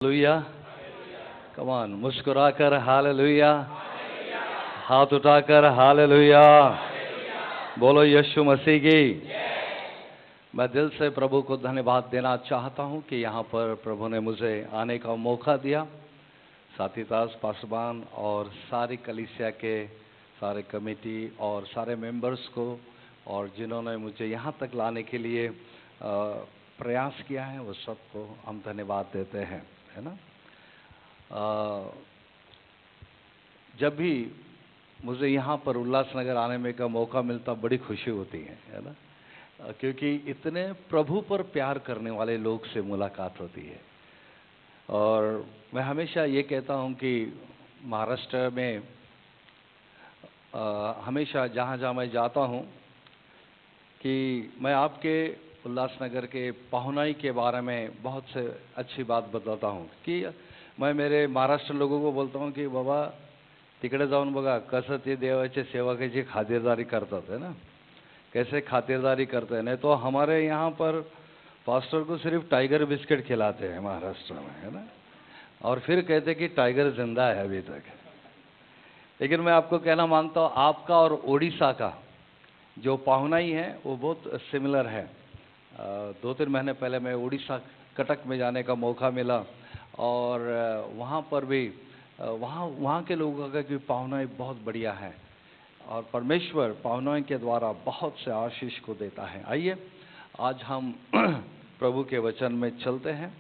Hallelujah. Come on, मुस्कुराकर hallelujah, हाथ उठाकर हालेलुया, बोलो यीशु मसीह की। मैं दिल से प्रभु को धन्यवाद देना चाहता हूं कि यहाँ पर प्रभु ने मुझे आने का मौका दिया। साथी दास पासवान और सारी कलीसिया के सारे कमेटी और सारे मेंबर्स को, और जिन्होंने मुझे यहाँ तक लाने के लिए प्रयास किया है, वो सबको हम धन्यवाद देते हैं, है ना। जब भी मुझे यहाँ पर उल्लासनगर आने में का मौका मिलता, बड़ी खुशी होती है ना, क्योंकि इतने प्रभु पर प्यार करने वाले लोग से मुलाकात होती है। और मैं हमेशा ये कहता हूँ कि महाराष्ट्र में हमेशा जहाँ जहाँ मैं जाता हूँ कि मैं आपके उल्लासनगर के पाहुनाई के बारे में बहुत से अच्छी बात बताता हूँ कि मैं मेरे महाराष्ट्र लोगों को बोलता हूँ कि बाबा तिकडे जाऊन बघा कसं ते देवाचे सेवकाची खातिरदारी करतात, है ना, कैसे खातिरदारी करते हैं। नहीं तो हमारे यहाँ पर पास्टर को सिर्फ टाइगर बिस्किट खिलाते हैं महाराष्ट्र में, है ना, और फिर कहते कि टाइगर जिंदा है अभी तक। लेकिन मैं आपको कहना मानता हूँ, आपका और ओडिशा का जो पाहुनाई है वो बहुत सिमिलर है। 2-3 महीने पहले मैं उड़ीसा कटक में जाने का मौका मिला, और वहाँ पर भी वहाँ के लोगों का कि पाहुनाई बहुत बढ़िया है, और परमेश्वर पाहुनाई के द्वारा बहुत से आशीष को देता है। आइए आज हम प्रभु के वचन में चलते हैं।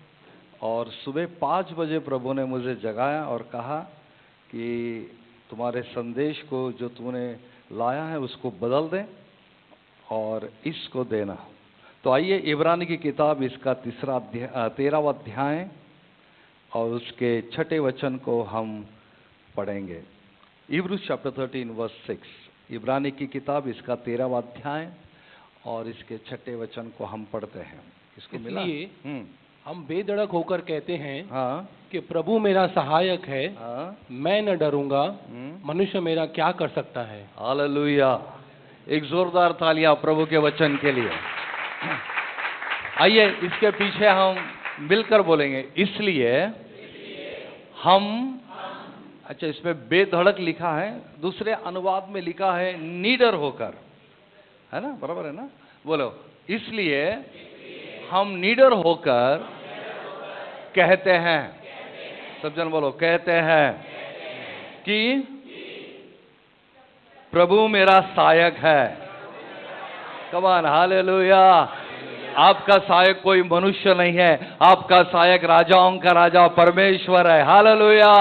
और सुबह 5 बजे प्रभु ने मुझे जगाया और कहा कि तुम्हारे संदेश को जो तूने लाया है उसको बदल दे और इसको देना। तो आइए इब्रानी की किताब इसका 13वां अध्याय और उसके 6ठे वचन को हम पढ़ेंगे। Hebrews chapter 13 verse 6, इब्रानी की किताब इसका 13वां अध्याय और इसके 6ठे वचन को हम पढ़ते हैं। इसको मिला? हम बेधड़क होकर कहते हैं हाँ कि प्रभु मेरा सहायक है, हाँ, मैं न डरूंगा, मनुष्य मेरा क्या कर सकता है। हालेलुया। एक जोरदार तालियां प्रभु के वचन के लिए। आइए इसके पीछे हम मिलकर बोलेंगे, इसलिए हम, अच्छा इसमें बेधड़क लिखा है, दूसरे अनुवाद में लिखा है निडर होकर, है ना, बराबर है ना, बोलो इसलिए हम निडर होकर कहते हैं, सब जन बोलो कहते हैं कि प्रभु मेरा सहायक है। Come on, hallelujah. आपका सहायक कोई मनुष्य नहीं है, आपका सहायक राजाओं का राजा परमेश्वर है। हालेलुया।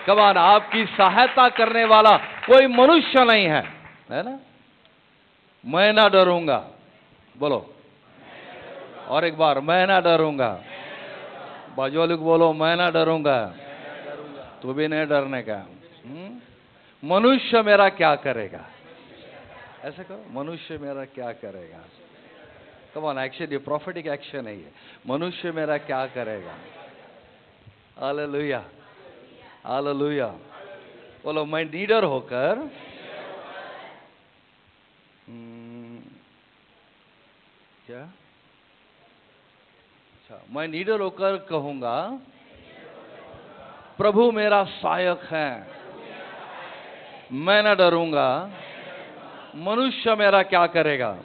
कम ऑन, आपकी सहायता करने वाला कोई मनुष्य नहीं है, है ना। मैं ना डरूंगा, बोलो और एक बार, मैं ना डरूंगा। बाजू वाले को बोलो मैं ना डरूंगा, तू भी नहीं डरने का। मनुष्य मेरा क्या करेगा, ऐसे करो, मनुष्य मेरा क्या करेगा। कम ऑन, एक्शन, ये प्रॉफिटिक एक्शन है, ये मनुष्य मेरा क्या करेगा। Hallelujah, hallelujah. बोलो मैं निडर होकर, क्या, मैं निडर होकर कहूंगा प्रभु मेरा सहायक है, मैं न डरूंगा, मनुष्य मेरा क्या करेगा।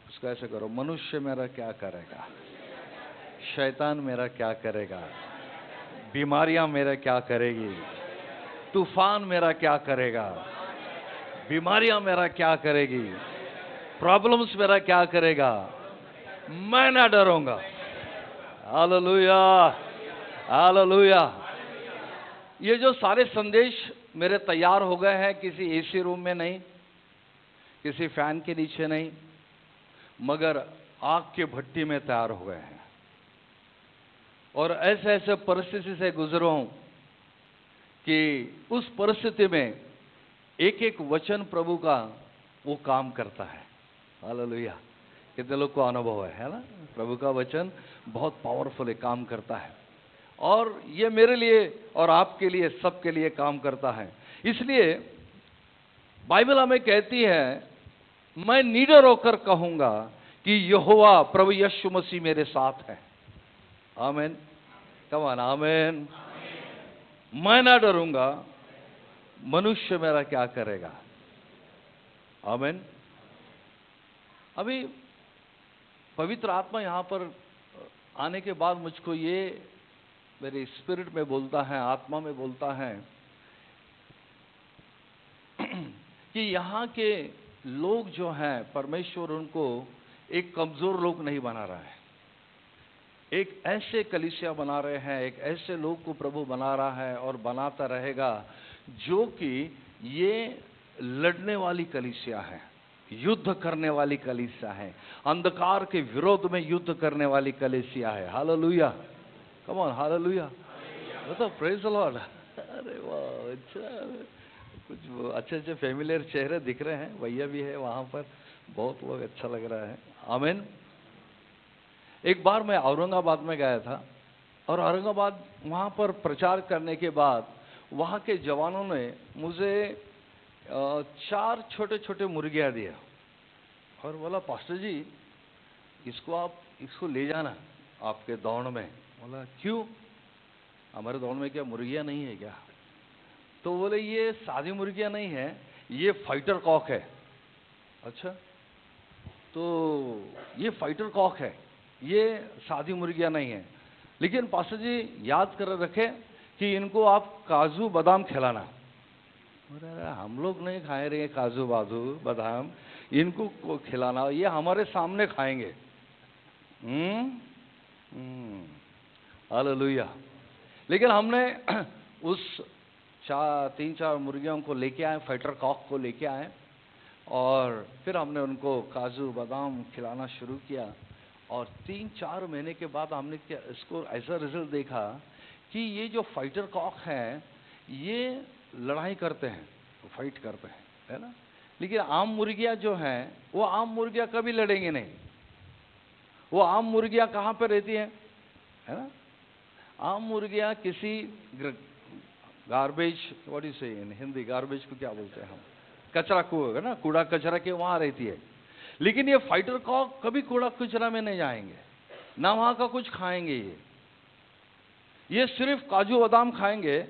उसको ऐसे करो, मनुष्य मेरा क्या करेगा, शैतान मेरा क्या करेगा, बीमारियां मेरा क्या करेगी, तूफान मेरा क्या करेगा, बीमारियां मेरा क्या करेगी, प्रॉब्लम्स मेरा क्या करेगा, मैं ना डरूंगा। Hallelujah, hallelujah. ये जो सारे संदेश मेरे तैयार हो गए हैं, किसी एसी रूम में नहीं, किसी फैन के नीचे नहीं, मगर आग की भट्टी में तैयार हो गए हैं। और ऐसे ऐसे परिस्थिति से गुजरा हूं कि उस परिस्थिति में एक एक वचन प्रभु का वो काम करता है। हालेलुया। कितने लोग को अनुभव है ना, प्रभु का वचन बहुत पावरफुल काम करता है, और ये मेरे लिए और आपके लिए, सबके लिए काम करता है। इसलिए बाइबल हमें कहती है, मैं निडर होकर कहूंगा कि यहोवा प्रभु यीशु मसीह मेरे साथ है। आमीन। कम ऑन, आमीन। मैं ना डरूंगा, मनुष्य मेरा क्या करेगा। आमीन। अभी पवित्र आत्मा यहां पर आने के बाद मुझको ये मेरे स्पिरिट में बोलता है, आत्मा में बोलता है कि यहाँ के लोग जो हैं, परमेश्वर उनको एक कमजोर लोग नहीं बना रहा है, एक ऐसे कलीसिया बना रहे हैं, एक ऐसे लोग को प्रभु बना रहा है और बनाता रहेगा जो कि ये लड़ने वाली कलीसिया है, युद्ध करने वाली कलीसिया है, अंधकार के विरोध में युद्ध करने वाली कलीसिया है। हालेलुया, कम ऑन, हालेलुया, तो प्रेज द लॉर्ड। अरे वाह, अच्छा, कुछ अच्छे अच्छे फैमिलियर चेहरे दिख रहे हैं, भैया भी है वहां पर, बहुत लोग, अच्छा लग रहा है। आमीन। एक बार मैं औरंगाबाद में गया था और औरंगाबाद वहां पर प्रचार करने के बाद वहां के जवानों ने मुझे 4 छोटे छोटे मुर्गियां दिया और बोला, पास्टर जी इसको ले जाना आपके दौड़ में। बोला, क्यों, हमारे दौड़ में क्या मुर्गियां नहीं है क्या? तो बोले, ये सादी मुर्गियां नहीं है, ये फाइटर कॉक है। अच्छा, तो ये फाइटर कॉक है, ये सादी मुर्गियां नहीं है, लेकिन पास्टर जी याद कर रखे कि इनको आप काजू बादाम खिलाना। अरे हम लोग नहीं खाए रहे काजू बादाम, इनको खिलाना, ये हमारे सामने खाएंगे। हालेलुया। लेकिन हमने उस 3-4 मुर्गियों को लेके आए, फाइटर कॉक को लेके आए और फिर हमने उनको काजू बादाम खिलाना शुरू किया और 3-4 महीने के बाद हमने क्या इसको ऐसा रिजल्ट देखा कि ये जो फाइटर कॉक हैं ये लड़ाई करते हैं, फाइट करते हैं, है ना। लेकिन आम मुर्गियां जो हैं वो आम मुर्गियां कभी लड़ेंगे नहीं। वो आम मुर्गियां कहाँ पे रहती हैं, है ना। आम मुर्गियां किसी गार्बेज, व्हाट यू से इन हिंदी, गार्बेज को क्या बोलते हैं हम, कचरा को, है ना, कूड़ा कचरा के वहां रहती है। लेकिन ये फाइटर कॉक कभी कूड़ा कचरा में नहीं जाएंगे, ना वहां का कुछ खाएंगे। ये सिर्फ काजू बादाम खाएंगे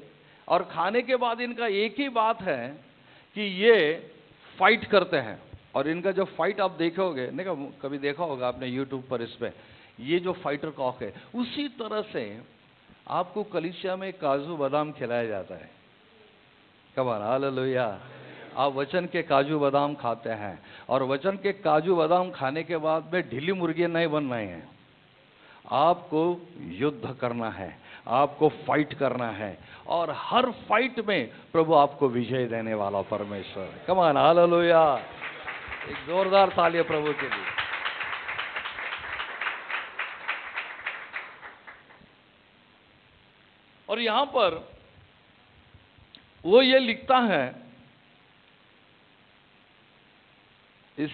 और खाने के बाद इनका एक ही बात है कि ये फाइट करते हैं। और इनका जो फाइट आप देखोगे, नहीं कभी देखा होगा आपने यूट्यूब पर, इस पे ये जो फाइटर कॉक है, उसी तरह से आपको कलीसिया में काजू बादाम खिलाया जाता है। कब हालेलुया। आप वचन के काजू बादाम खाते हैं और वचन के काजू बादाम खाने के बाद में ढीली मुर्गियां नहीं बन रहे हैं। आपको युद्ध करना है, आपको फाइट करना है और हर फाइट में प्रभु आपको विजय देने वाला परमेश्वर। Come on, hallelujah. एक जोरदार तालियां प्रभु के लिए। और यहां पर वो ये लिखता है, इस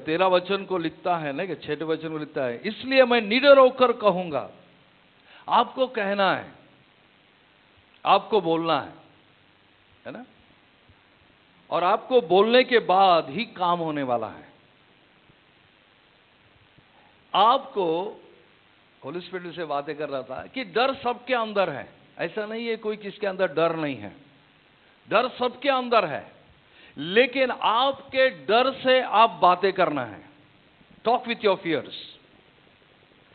13 वचन को लिखता है ना, कि 6 वचन को लिखता है, इसलिए मैं निडर होकर कहूंगा। आपको कहना है, आपको बोलना है ना, और आपको बोलने के बाद ही काम होने वाला है। आपको होली स्पिरिट से बातें कर रहा था कि डर सबके अंदर है, ऐसा नहीं है कोई किसके अंदर डर नहीं है, डर सबके अंदर है, लेकिन आपके डर से आप बातें करना है। Talk with your fears.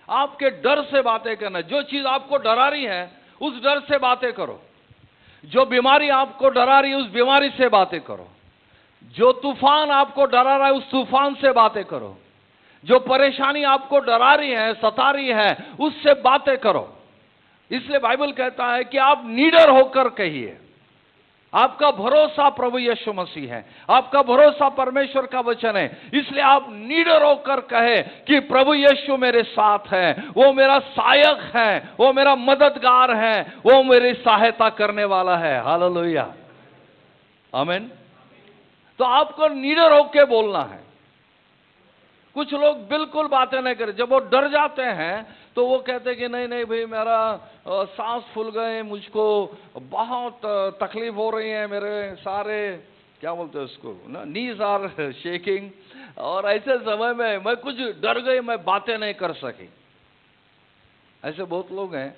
आपके डर से बातें करना है। जो चीज आपको डरा रही है उस डर से बातें करो। जो बीमारी आपको डरा रही है उस बीमारी से बातें करो। जो तूफान आपको डरा रहा है उस तूफान से बातें करो। जो परेशानी आपको डरा रही है, सता रही है, उससे बातें करो। इसलिए बाइबल कहता है कि आप निडर होकर कहिए। आपका भरोसा प्रभु यीशु मसीह है, आपका भरोसा परमेश्वर का वचन है, इसलिए आप निडर होकर कहे कि प्रभु यीशु मेरे साथ है, वो मेरा सहायक है, वो मेरा मददगार है, वो मेरी सहायता करने वाला है। हालेलुया, आमीन। तो आपको निडर होकर बोलना है। कुछ लोग बिल्कुल बातें नहीं करें, जब वो डर जाते हैं तो वो कहते हैं कि नहीं नहीं भाई, मेरा सांस फूल गए, मुझको बहुत तकलीफ हो रही है, मेरे सारे क्या बोलते हैं उसको ना, नीज आर शेकिंग, और ऐसे समय में मैं कुछ डर गई, मैं बातें नहीं कर सकी। ऐसे बहुत लोग हैं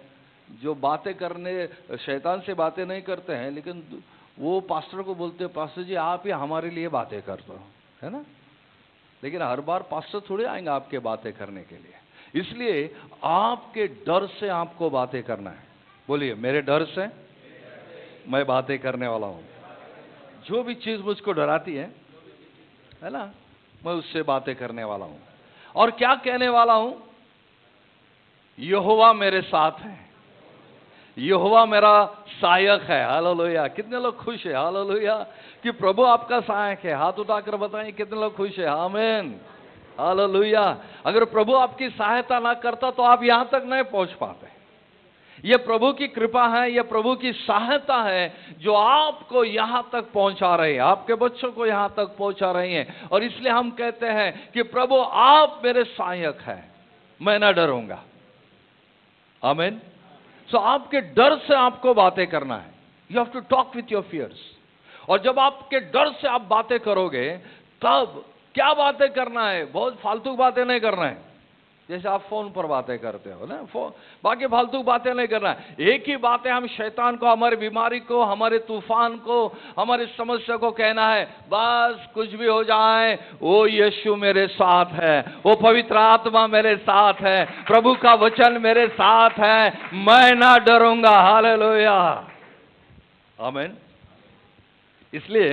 जो बातें करने, शैतान से बातें नहीं करते हैं, लेकिन वो पास्टर को बोलते हैं, पास्टर जी आप ही हमारे लिए बातें कर दो, है ना। लेकिन हर बार पास्टर थोड़े आएंगे आपके बातें करने के लिए। इसलिए आपके डर से आपको बातें करना है। बोलिए, मेरे डर से मैं बातें करने वाला हूं। जो भी चीज मुझको डराती है ना, मैं उससे बातें करने वाला हूं। और क्या कहने वाला हूं? यहोवा मेरे साथ है, यहोवा मेरा सहायक है। हालेलुया। कितने लोग खुश है? हालेलुया कि प्रभु आपका सहायक है। हाथ उठाकर बताएं कितने लोग खुश है? आमीन, हालेलुया। अगर प्रभु आपकी सहायता ना करता तो आप यहां तक नहीं पहुंच पाते। यह प्रभु की कृपा है, यह प्रभु की सहायता है जो आपको यहां तक पहुंचा रही है, आपके बच्चों को यहां तक पहुंचा रही है। और इसलिए हम कहते हैं कि प्रभु आप मेरे सहायक हैं, मैं ना डरूंगा। आमीन। सो आपके डर से आपको बातें करना है। You have to talk with your fears. और जब आपके डर से आप बातें करोगे, तब क्या बातें करना है? बहुत फालतू बातें नहीं करना है, जैसे आप फोन पर बातें करते हो ना, बाकी फालतू बातें नहीं करना है। एक ही बातें हम शैतान को, हमारी बीमारी को, हमारे तूफान को, हमारी समस्या को कहना है, बस कुछ भी हो जाए, वो यीशु मेरे साथ है, वो पवित्र आत्मा मेरे साथ है, प्रभु का वचन मेरे साथ है, मैं ना डरूंगा। हालेलुया, आमीन। इसलिए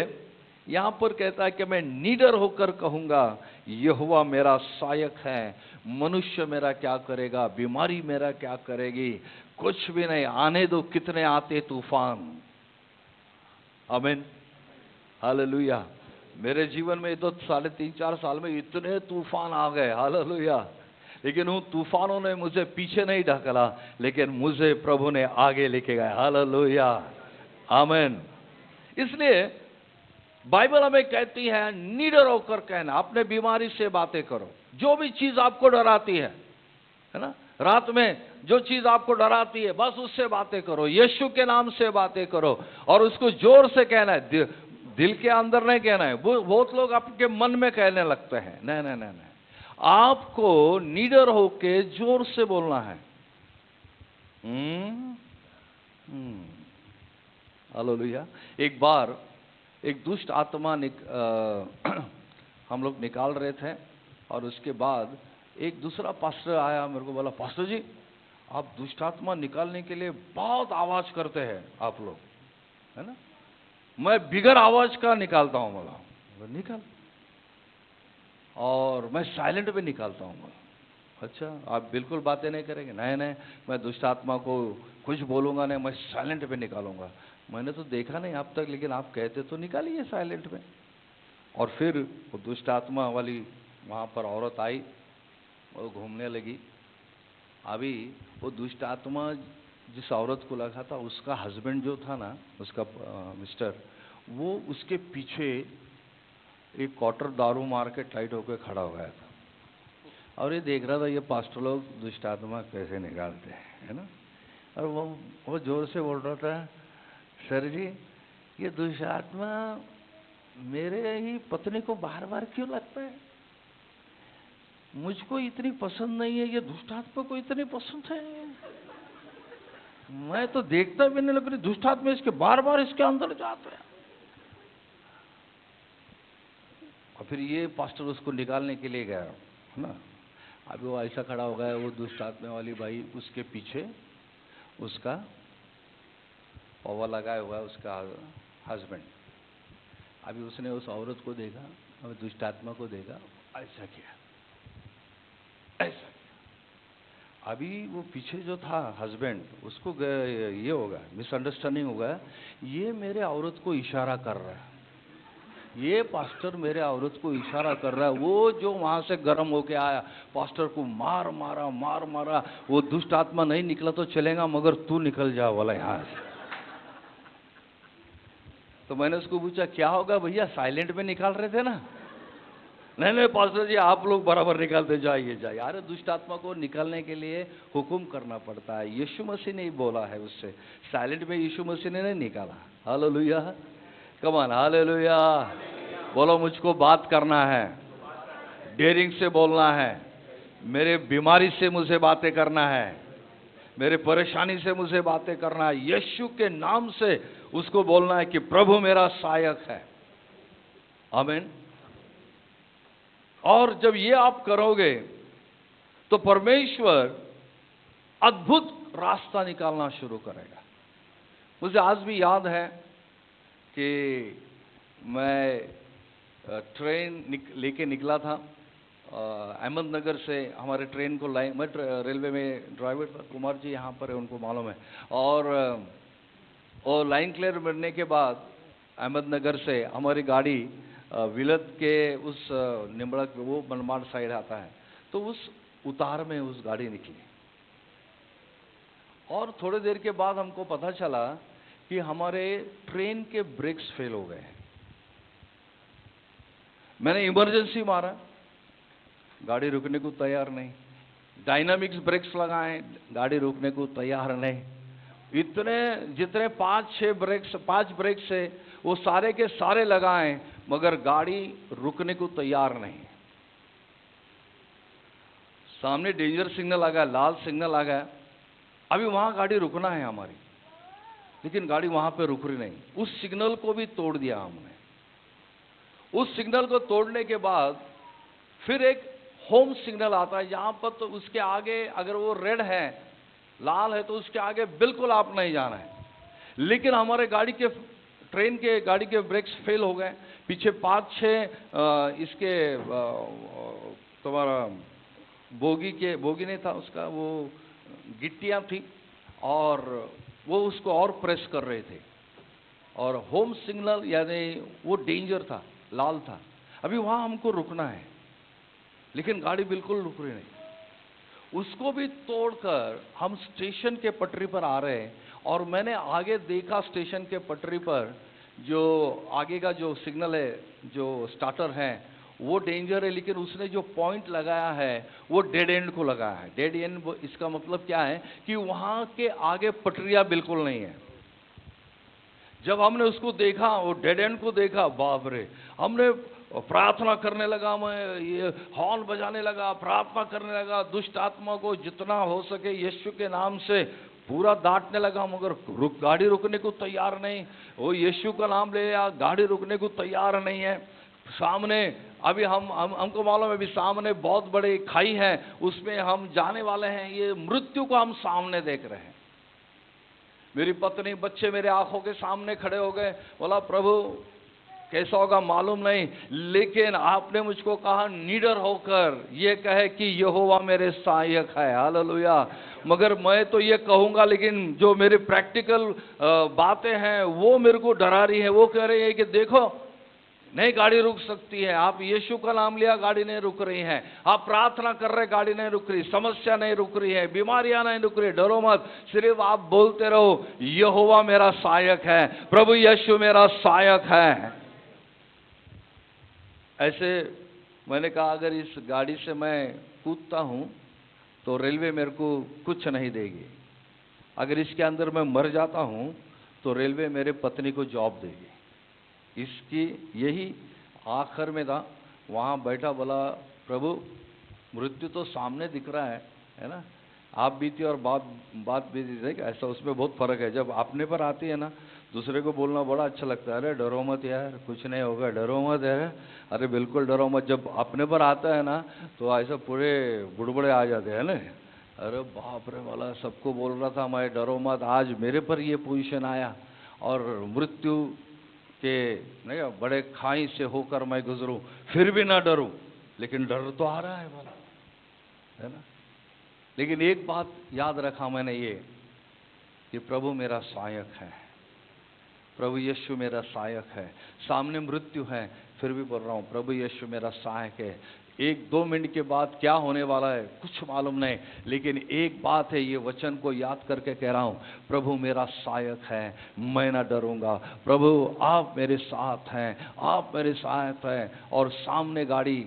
यहां पर कहता है कि मैं निडर होकर कहूंगा, यहोवा मेरा सहायक है। मनुष्य मेरा क्या करेगा, बीमारी मेरा क्या करेगी, कुछ भी नहीं, आने दो कितने आते तूफान। आमीन, हालेलुया। मेरे जीवन में तो 3.5-4 साल में इतने तूफान आ गए। हालेलुया। लेकिन उन तूफानों ने मुझे पीछे नहीं ढकेला, लेकिन मुझे प्रभु ने आगे लेके गए। हालेलुया, आमीन। इसलिए बाइबल हमें कहती है निडर होकर कहना, अपने बीमारी से बातें करो। जो भी चीज आपको डराती है ना, रात में जो चीज आपको डराती है, बस उससे बातें करो, यीशु के नाम से बातें करो। और उसको जोर से कहना है, दिल के अंदर नहीं कहना है। बहुत लोग आपके मन में कहने लगते हैं। नहीं नहीं नहीं नहीं, आपको निडर होके जोर से बोलना है। हालेलुया। एक बार एक दुष्ट आत्मा हम लोग निकाल रहे थे, और उसके बाद एक दूसरा पास्टर आया, मेरे को बोला, पास्टर जी आप दुष्ट आत्मा निकालने के लिए बहुत आवाज करते हैं आप लोग, है ना। मैं बिगर आवाज का निकालता हूं। बोला निकाल, और मैं साइलेंट पे निकालता हूं। बोला अच्छा, आप बिल्कुल बातें नहीं करेंगे? नहीं नहीं, मैं दुष्ट आत्मा को कुछ बोलूंगा नहीं, मैं साइलेंट पे निकालूंगा। मैंने तो देखा नहीं अब तक, लेकिन आप कहते तो निकालिए साइलेंट में। और फिर वो दुष्ट आत्मा वाली वहाँ पर औरत आई, वो घूमने लगी। अभी वो दुष्ट आत्मा जिस औरत को लगा था, उसका हस्बैंड जो था ना, उसका मिस्टर, वो उसके पीछे एक क्वार्टर दारू मार के टाइट होकर खड़ा हो गया था। और ये देख रहा था ये पास्टर लोग दुष्ट आत्मा कैसे निकालते हैं, है ना। और वो जोर से बोल रहा था, सर जी ये दुष्ट आत्मा मेरे ही पत्नी को बार बार क्यों लगता है? मुझको इतनी पसंद नहीं है, ये दुष्ट आत्मा को इतनी पसंद है। मैं तो देखता भी नहीं, लेकिन दुष्ट आत्मा इसके बार बार इसके अंदर जाते हैं। और फिर ये पास्टर उसको निकालने के लिए गया, है ना। अभी वो ऐसा खड़ा हो गया, वो दुष्ट आत्मा वाली भाई उसके पीछे, उसका पवा लगाया हुआ है, उसका हस्बैंड। अभी उसने उस औरत को देखा, अभी दुष्ट आत्मा को देखा, ऐसा किया, ऐसा किया। अभी वो पीछे जो था हस्बैंड, उसको ये होगा, मिसअंडरस्टैंडिंग होगा, ये मेरे औरत को इशारा कर रहा है, ये पास्टर मेरे औरत को इशारा कर रहा है। वो जो वहां से गर्म होके आया, पास्टर को मार मारा। वो दुष्ट आत्मा नहीं निकला तो चलेगा, मगर तू निकल जा वाला यहां से। तो मैंने उसको पूछा क्या होगा भैया, साइलेंट में निकाल रहे थे ना? नहीं पास्टर जी आप लोग बराबर निकालते जाइए। अरे दुष्ट आत्मा को निकालने के लिए हुक्म करना पड़ता है। यीशु मसीह ने ही बोला है उससे, साइलेंट में यीशु मसीह ने नहीं निकाला। Hallelujah, come on, hallelujah. बोलो मुझको बात करना है, डेयरिंग से बोलना है, मेरे बीमारी से मुझे बातें करना है, मेरे परेशानी से मुझे बातें करना है, यीशु के नाम से उसको बोलना है कि प्रभु मेरा सहायक है। आमीन। और जब ये आप करोगे तो परमेश्वर अद्भुत रास्ता निकालना शुरू करेगा। मुझे आज भी याद है कि मैं ट्रेन लेके निकला था अहमदनगर से। हमारे ट्रेन को लाइन, मैं रेलवे में ड्राइवर था, कुमार जी यहाँ पर है, उनको मालूम है। और लाइन क्लियर करने के बाद अहमदनगर से हमारी गाड़ी विलत के उस निम्बड़क, वो मनमाड़ साइड आता है, तो उस उतार में उस गाड़ी निकली। और थोड़ी देर के बाद हमको पता चला कि हमारे ट्रेन के ब्रेक्स फेल हो गए हैं। मैंने इमरजेंसी मारा, गाड़ी रुकने को तैयार नहीं। डायनामिक्स ब्रेक्स लगाए, गाड़ी रुकने को तैयार नहीं। इतने जितने 5 ब्रेक्स है वो सारे के सारे लगाए, मगर गाड़ी रुकने को तैयार नहीं। सामने डेंजर सिग्नल आ गया, लाल सिग्नल आ गया। अभी वहां गाड़ी रुकना है हमारी, लेकिन गाड़ी वहां पे रुक रही नहीं। उस सिग्नल को भी तोड़ दिया हमने। उस सिग्नल को तोड़ने के बाद फिर एक होम सिग्नल आता है, जहां पर तो उसके आगे अगर वो रेड है, लाल है, तो उसके आगे बिल्कुल आप नहीं जाना है। लेकिन हमारे ट्रेन के गाड़ी के ब्रेक्स फेल हो गए। पीछे 5-6 इसके तुम्हारा बोगी नहीं था उसका, वो गिट्टियां थी, और वो उसको और प्रेस कर रहे थे। और होम सिग्नल यानी वो डेंजर था, लाल था। अभी वहां हमको रुकना है, लेकिन गाड़ी बिल्कुल रुक रही नहीं। उसको भी तोड़कर हम स्टेशन के पटरी पर आ रहे हैं। और मैंने आगे देखा, स्टेशन के पटरी पर जो आगे का जो सिग्नल है, जो स्टार्टर है, वो डेंजर है, लेकिन उसने जो पॉइंट लगाया है वो डेड एंड को लगाया है। डेड एंड, इसका मतलब क्या है कि वहां के आगे पटरियां बिल्कुल नहीं है। जब हमने उसको देखा, वो डेड एंड को देखा, बाप रे, हमने प्रार्थना करने लगा, मैं ये हॉर्न बजाने लगा, प्रार्थना करने लगा, दुष्ट आत्मा को जितना हो सके यीशु के नाम से पूरा डांटने लगा, मगर गाड़ी रुकने को तैयार नहीं। वो यीशु का नाम ले लिया, गाड़ी रुकने को तैयार नहीं है। सामने अभी हमको मालूम है, अभी सामने बहुत बड़ी खाई है, उसमें हम जाने वाले हैं। ये मृत्यु को हम सामने देख रहे हैं। मेरी पत्नी, बच्चे मेरे आंखों के सामने खड़े हो गए। बोला, प्रभु कैसा होगा मालूम नहीं, लेकिन आपने मुझको कहा निडर होकर ये कहे कि यहोवा मेरे सहायक है। हालेलुया। मगर मैं तो ये कहूंगा, लेकिन जो मेरे प्रैक्टिकल बातें हैं वो मेरे को डरा रही है। वो कह रही है कि देखो, नहीं गाड़ी रुक सकती है। आप यीशु का नाम लिया, गाड़ी नहीं रुक रही है। आप प्रार्थना कर रहे, गाड़ी नहीं रुक रही। समस्या नहीं रुक रही है, बीमारियां नहीं रुक रही। डरो मत, सिर्फ आप बोलते रहो, यहोवा मेरा सहायक है, प्रभु यीशु मेरा सहायक है। ऐसे मैंने कहा, अगर इस गाड़ी से मैं कूदता हूं तो रेलवे मेरे को कुछ नहीं देगी। अगर इसके अंदर मैं मर जाता हूं तो रेलवे मेरे पत्नी को जॉब देगी। इसकी यही आखिर में था। वहाँ बैठा, बोला, प्रभु मृत्यु तो सामने दिख रहा है ना, आप बीती और बात बीती। देख, ऐसा उसमें बहुत फर्क है। जब अपने पर आती है ना, दूसरे को बोलना बड़ा अच्छा लगता है। अरे डरो मत यार, कुछ नहीं होगा, डरो मत यार, अरे बिल्कुल डरो मत। जब अपने पर आता है ना, तो ऐसा पूरे बुड़बुड़े आ जाते हैं ना। अरे बाप रे, वाला सबको बोल रहा था मैं डरो मत, आज मेरे पर ये पोजीशन आया। और मृत्यु के नहीं बड़े खाई से होकर मैं गुजरूं, फिर भी ना डरूं, लेकिन डर तो आ रहा है वाला, है ना। लेकिन एक बात याद रखा मैंने, ये कि प्रभु मेरा सहायक है, प्रभु यीशु मेरा सहायक है। सामने मृत्यु है, फिर भी बोल रहा हूं प्रभु यीशु मेरा सहायक है। 1-2 मिनट के बाद क्या होने वाला है कुछ मालूम नहीं, लेकिन एक बात है, ये वचन को याद करके कह रहा हूं, प्रभु मेरा सहायक है, मैं ना डरूंगा। प्रभु आप मेरे साथ हैं, आप मेरे साथ हैं। और सामने गाड़ी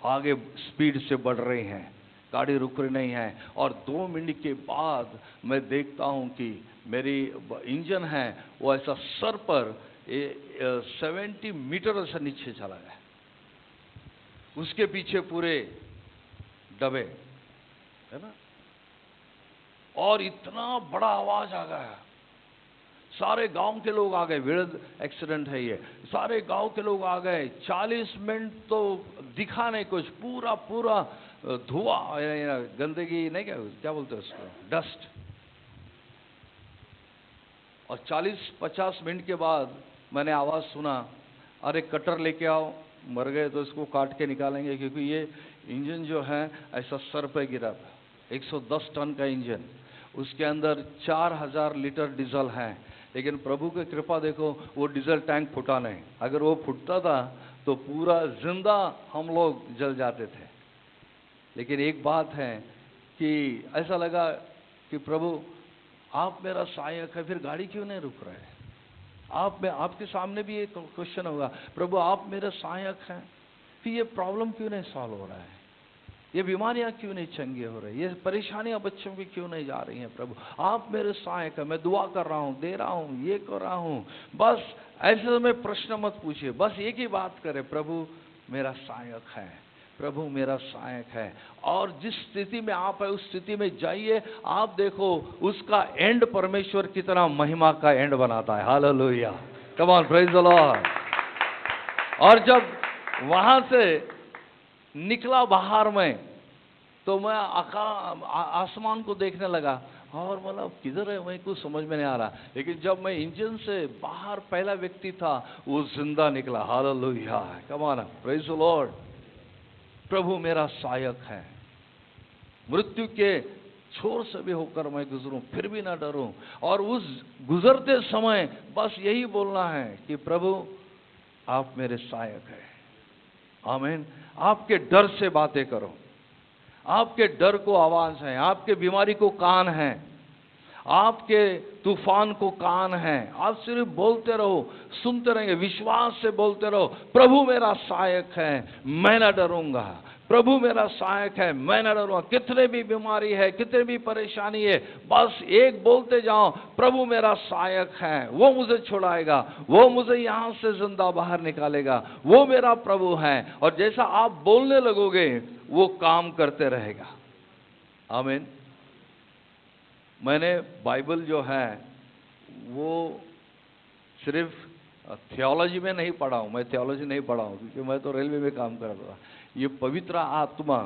आगे स्पीड से बढ़ रही है, गाड़ी रुक रही नहीं है। और 2 मिनट के बाद मैं देखता हूं कि मेरी इंजन है वो ऐसा सर पर 70 मीटर ऐसा नीचे चला गया। उसके पीछे पूरे डबे, है ना। और इतना बड़ा आवाज आ गया, सारे गांव के लोग आ गए। विरद एक्सीडेंट है ये, सारे गांव के लोग आ गए। 40 मिनट तो दिखा नहीं कुछ, पूरा पूरा धुआं, गंदगी नहीं, क्या बोलते हैं उसको, डस्ट। और 40-50 मिनट के बाद मैंने आवाज सुना, अरे कटर लेके आओ, मर गए तो इसको काट के निकालेंगे, क्योंकि ये इंजन जो है ऐसा सर पे गिरा था। 110 टन का इंजन, उसके अंदर 4000 लीटर डीजल है। लेकिन प्रभु की कृपा देखो, वो डीजल टैंक फूटा नहीं। अगर वो फूटता था तो पूरा जिंदा हम लोग जल जाते थे। लेकिन एक बात है कि ऐसा लगा कि प्रभु आप मेरा सहायक है, फिर गाड़ी क्यों नहीं रुक रहे? आपके सामने भी एक क्वेश्चन होगा, प्रभु आप मेरे सहायक हैं, फिर ये प्रॉब्लम क्यों नहीं सॉल्व हो रहा है? ये बीमारियां क्यों नहीं चंगी हो रही? ये परेशानियां बच्चों की क्यों नहीं जा रही हैं? प्रभु आप मेरे सहायक हैं, मैं दुआ कर रहा हूँ, दे रहा हूँ, ये कर रहा हूँ। बस ऐसे में प्रश्न मत पूछिए, बस एक ही बात करें, प्रभु मेरा सहायक है, प्रभु मेरा सहायक है। और जिस स्थिति में आप है उस स्थिति में जाइए, आप देखो उसका एंड परमेश्वर कितना महिमा का एंड बनाता है। Hallelujah, come on, praise the Lord. और जब वहां से निकला बाहर में, तो मैं आसमान को देखने लगा, और मतलब किधर है मैं कुछ समझ में नहीं आ रहा। लेकिन जब मैं इंजन से बाहर पहला व्यक्ति था, वो जिंदा निकला। Hallelujah, come on, praise the Lord. प्रभु मेरा सहायक है, मृत्यु के छोर से भी होकर मैं गुजरूं फिर भी ना डरूं। और उस गुजरते समय बस यही बोलना है कि प्रभु आप मेरे सहायक हैं। आमीन। आपके डर से बातें करो, आपके डर को आवाज है, आपके बीमारी को कान है, आपके तूफान को कान है। आप सिर्फ बोलते रहो, सुनते रहेंगे, विश्वास से बोलते रहो, प्रभु मेरा सहायक है, मैं ना डरूंगा, प्रभु मेरा सहायक है, मैं ना डरूंगा। कितने भी बीमारी है, कितने भी परेशानी है, बस एक बोलते जाओ, प्रभु मेरा सहायक है, वो मुझे छुड़ाएगा, वो मुझे यहां से जिंदा बाहर निकालेगा, वो मेरा प्रभु है। और जैसा आप बोलने लगोगे वो काम करते रहेगा। आमीन। मैंने बाइबल जो है वो सिर्फ थियोलॉजी में नहीं पढ़ा हूँ, मैं थियोलॉजी नहीं पढ़ा हूँ, क्योंकि मैं तो रेलवे में काम करता था। ये पवित्र आत्मा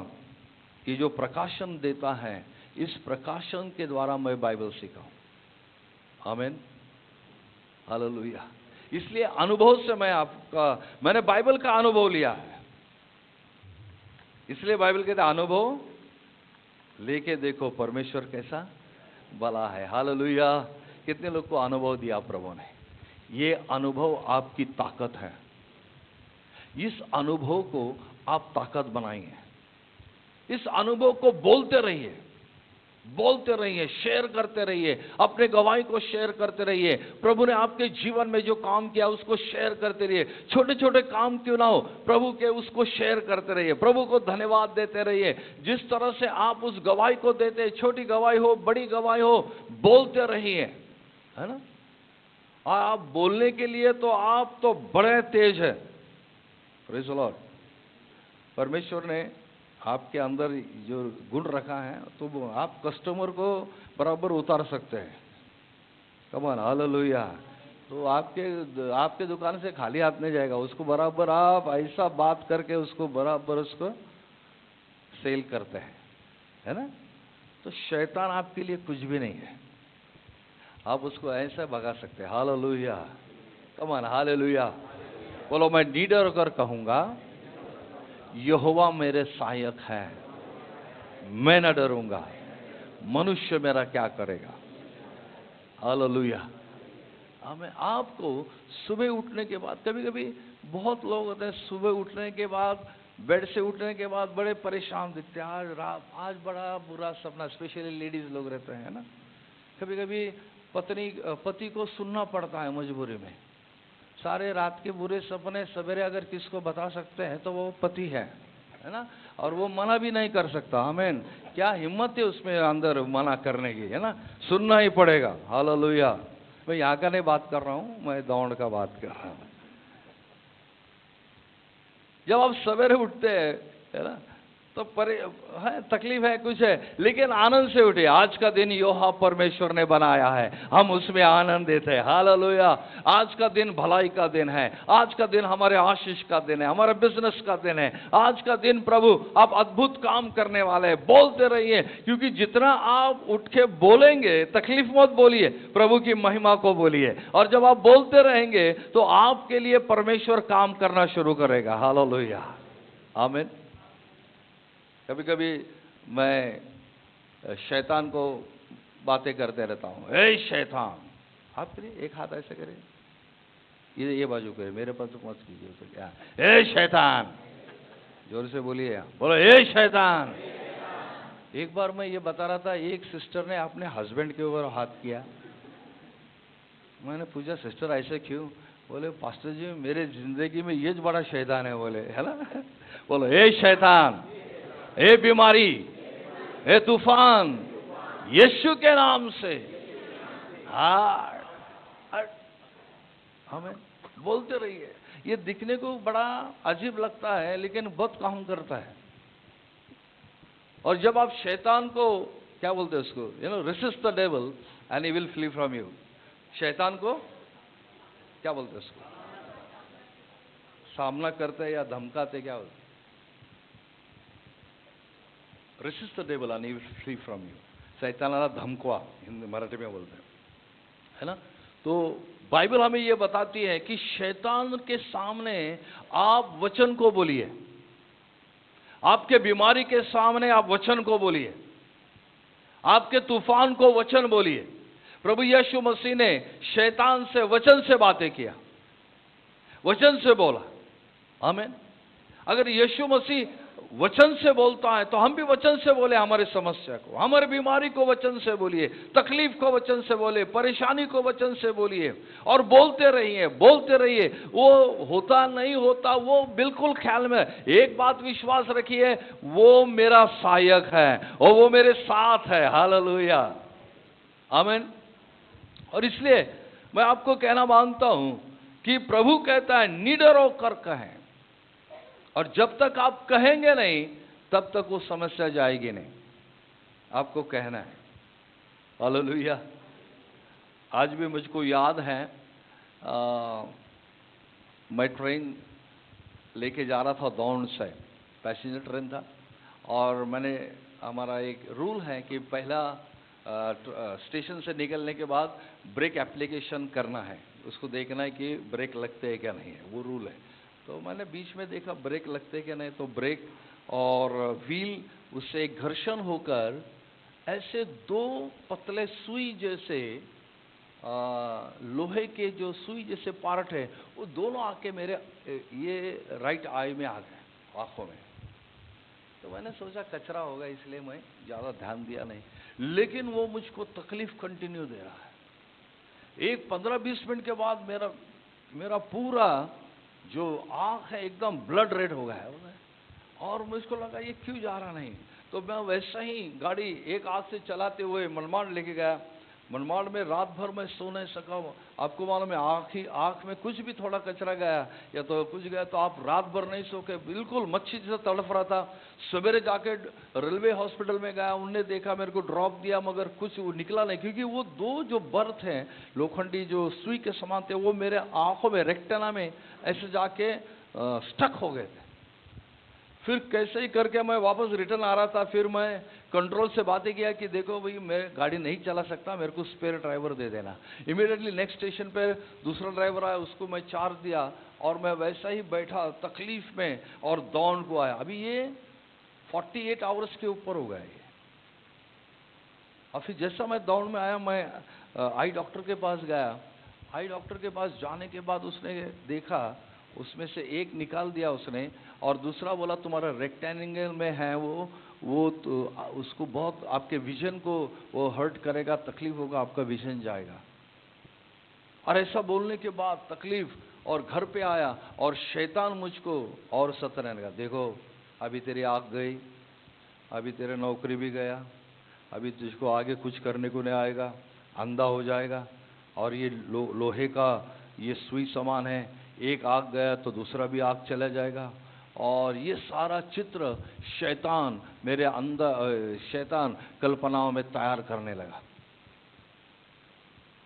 की जो प्रकाशन देता है, इस प्रकाशन के द्वारा मैं बाइबल सीखा हूँ। आमीन, हालेलुया। इसलिए अनुभव से मैंने बाइबल का अनुभव लिया है। इसलिए बाइबल कहते हैं अनुभव लेके देखो परमेश्वर कैसा भला है। हालेलुया। कितने लोग को अनुभव दिया प्रभु ने? ये अनुभव आपकी ताकत है। इस अनुभव को आप ताकत बनाइए। इस अनुभव को बोलते रहिए, बोलते रहिए, शेयर करते रहिए, अपने गवाही को शेयर करते रहिए। प्रभु ने आपके जीवन में जो काम किया उसको शेयर करते रहिए। छोटे छोटे काम क्यों ना हो, प्रभु के उसको शेयर करते रहिए, प्रभु को धन्यवाद देते रहिए। जिस तरह से आप उस गवाही को देते, छोटी गवाही हो बड़ी गवाही हो, बोलते रहिए, है ना। आप बोलने के लिए तो आप तो बड़े तेज है। Praise the Lord. परमेश्वर ने आपके अंदर जो गुण रखा है, तो आप कस्टमर को बराबर उतार सकते हैं। Come on, hallelujah. तो आपके दुकान से खाली हाथ नहीं जाएगा, उसको बराबर आप ऐसा बात करके उसको बराबर उसको सेल करते हैं, है ना। तो शैतान आपके लिए कुछ भी नहीं है, आप उसको ऐसा भगा सकते हैं। Hallelujah, come on, hallelujah. बोलो, मैं निडर होकर कहूंगा, यहोवा मेरे सहायक है, मैं न डरूंगा, मनुष्य मेरा क्या करेगा। हालेलुया। हमें आपको सुबह उठने के बाद, कभी कभी बहुत लोग होते हैं सुबह उठने के बाद, बेड से उठने के बाद बड़े परेशान दिखते हैं। आज बड़ा बुरा सपना, स्पेशली लेडीज लोग रहते हैं ना। कभी कभी पति को सुनना पड़ता है मजबूरी में। सारे रात के बुरे सपने सवेरे अगर किसको बता सकते हैं तो वो पति है ना। और वो मना भी नहीं कर सकता। आमीन। क्या हिम्मत है उसमें अंदर मना करने की, है ना। सुनना ही पड़ेगा। हालेलुया। मैं यहाँ का नहीं बात कर रहा हूँ, मैं दौड़ का बात कर रहा हूँ। जब आप सवेरे उठते हैं, है ना, तो है, तकलीफ है, कुछ है, लेकिन आनंद से उठे। आज का दिन यहोवा परमेश्वर ने बनाया है, हम उसमें आनंदित है। हालेलुया। आज का दिन भलाई का दिन है, आज का दिन हमारे आशीष का दिन है, हमारे बिजनेस का दिन है। आज का दिन प्रभु आप अद्भुत काम करने वाले हैं। बोलते रहिए, क्योंकि जितना आप उठ के बोलेंगे, तकलीफ मत बोलिए, प्रभु की महिमा को बोलिए। और जब आप बोलते रहेंगे तो आपके लिए परमेश्वर काम करना शुरू करेगा। हालेलुया, आमीन। कभी कभी मैं शैतान को बातें करते रहता हूँ। ए शैतान, आप करिए, एक हाथ ऐसे करिए, ये बाजू करिए, मेरे पास तो मत कीजिए उसे। क्या, ए शैतान, जोर से बोलिए, बोलो ए शैतान। एक बार मैं ये बता रहा था, एक सिस्टर ने अपने हस्बैंड के ऊपर हाथ किया। मैंने पूछा, सिस्टर ऐसे क्यों? बोले, पास्टर जी मेरे जिंदगी में ये बड़ा शैतान है, बोले, है ना। बोलो ए शैतान, ए बीमारी, ए तूफान, यीशु के नाम से हमें बोलते रहिए। ये दिखने को बड़ा अजीब लगता है, लेकिन बहुत काम करता है। और जब आप शैतान को, क्या बोलते हैं उसको, resist the devil and he will flee from you. शैतान को क्या बोलते हैं उसको? सामना करते हैं या धमकाते, क्या बोलते? Resist the devil and he will flee from you. शैतानाला धमकवा, हिंदी मराठी में बोलते हैं, है ना। तो बाइबल हमें यह बताती है कि शैतान के सामने आप वचन को बोलिए। आपके बीमारी के सामने आप वचन को बोलिए, आपके तूफान को वचन बोलिए। प्रभु यीशु मसीह ने शैतान से वचन से बातें किया, वचन से बोला। आमीन। अगर यीशु मसीह वचन से बोलता है तो हम भी वचन से बोले। हमारे समस्या को, हमारे बीमारी को वचन से बोलिए, तकलीफ को वचन से बोले, परेशानी को वचन से बोलिए, और बोलते रहिए, बोलते रहिए। वो होता नहीं होता वो बिल्कुल ख्याल में, एक बात विश्वास रखिए, वो मेरा सहायक है और वो मेरे साथ है। हालेलुया, आमीन। और इसलिए मैं आपको कहना मांगता हूं कि प्रभु कहता है निडर होकर कहें, और जब तक आप कहेंगे नहीं तब तक वो समस्या जाएगी नहीं। आपको कहना है। हालेलुया। आज भी मुझको याद है, मैं ट्रेन लेके जा रहा था दौंड से, पैसेंजर ट्रेन था, और मैंने, हमारा एक रूल है कि पहला स्टेशन से निकलने के बाद ब्रेक एप्लीकेशन करना है, उसको देखना है कि ब्रेक लगते हैं क्या नहीं है, वो रूल है। तो मैंने बीच में देखा ब्रेक लगते क्या नहीं, तो ब्रेक और व्हील उससे घर्षण होकर ऐसे दो पतले सुई जैसे लोहे के जो सुई जैसे पार्ट है, वो दोनों आके मेरे ये राइट आई में आ गए, आंखों में। तो मैंने सोचा कचरा होगा, इसलिए मैं ज़्यादा ध्यान दिया नहीं, लेकिन वो मुझको तकलीफ कंटिन्यू दे रहा है। एक 15-20 मिनट के बाद मेरा पूरा जो आँख है एकदम ब्लड रेड हो गया है, और मुझको लगा ये क्यों जा रहा नहीं। तो मैं वैसा ही गाड़ी एक आँख से चलाते हुए मनमाड़ लेके गया। मनमाड़ में रात भर मैं सो नहीं सका। आपको मालूम है, आँख में कुछ भी थोड़ा कचरा गया या तो कुछ गया तो आप रात भर नहीं सो के बिल्कुल मच्छी जैसा तड़फ रहा था। सवेरे जाके रेलवे हॉस्पिटल में गया, उनने देखा, मेरे को ड्रॉप दिया, मगर कुछ वो निकला नहीं, क्योंकि वो दो जो बर्थ हैं लोखंडी जो सुई के समान थे, वो मेरे आँखों में रेक्टेना में ऐसे जाके स्टक हो गए थे। फिर कैसे ही करके मैं वापस रिटर्न आ रहा था, फिर मैं कंट्रोल से बातें किया कि देखो भाई मैं गाड़ी नहीं चला सकता, मेरे को स्पेयर ड्राइवर दे देना। इमीडिएटली नेक्स्ट स्टेशन पे दूसरा ड्राइवर आया, उसको मैं चार्ज दिया, और मैं वैसा ही बैठा तकलीफ में, और दौड़ को आया। अभी ये 48 आवर्स के ऊपर हो गया ये। और फिर जैसा मैं दौड़ में आया, मैं आई डॉक्टर के पास गया। आई डॉक्टर के पास जाने के बाद उसने देखा, उसमें से एक निकाल दिया उसने, और दूसरा बोला तुम्हारा रेक्टेंगल में है वो तो उसको बहुत आपके विजन को वो हर्ट करेगा, तकलीफ होगा, आपका विजन जाएगा। और ऐसा बोलने के बाद तकलीफ, और घर पे आया और शैतान मुझको और सताने लगा। देखो अभी तेरी आँख गई, अभी तेरे नौकरी भी गया, अभी तुझको आगे कुछ करने को नहीं आएगा, अंधा हो जाएगा, और ये लोहे का ये सुई समान है, एक आँख गया तो दूसरा भी आँख चला जाएगा, और ये सारा चित्र शैतान मेरे अंदर, शैतान कल्पनाओं में तैयार करने लगा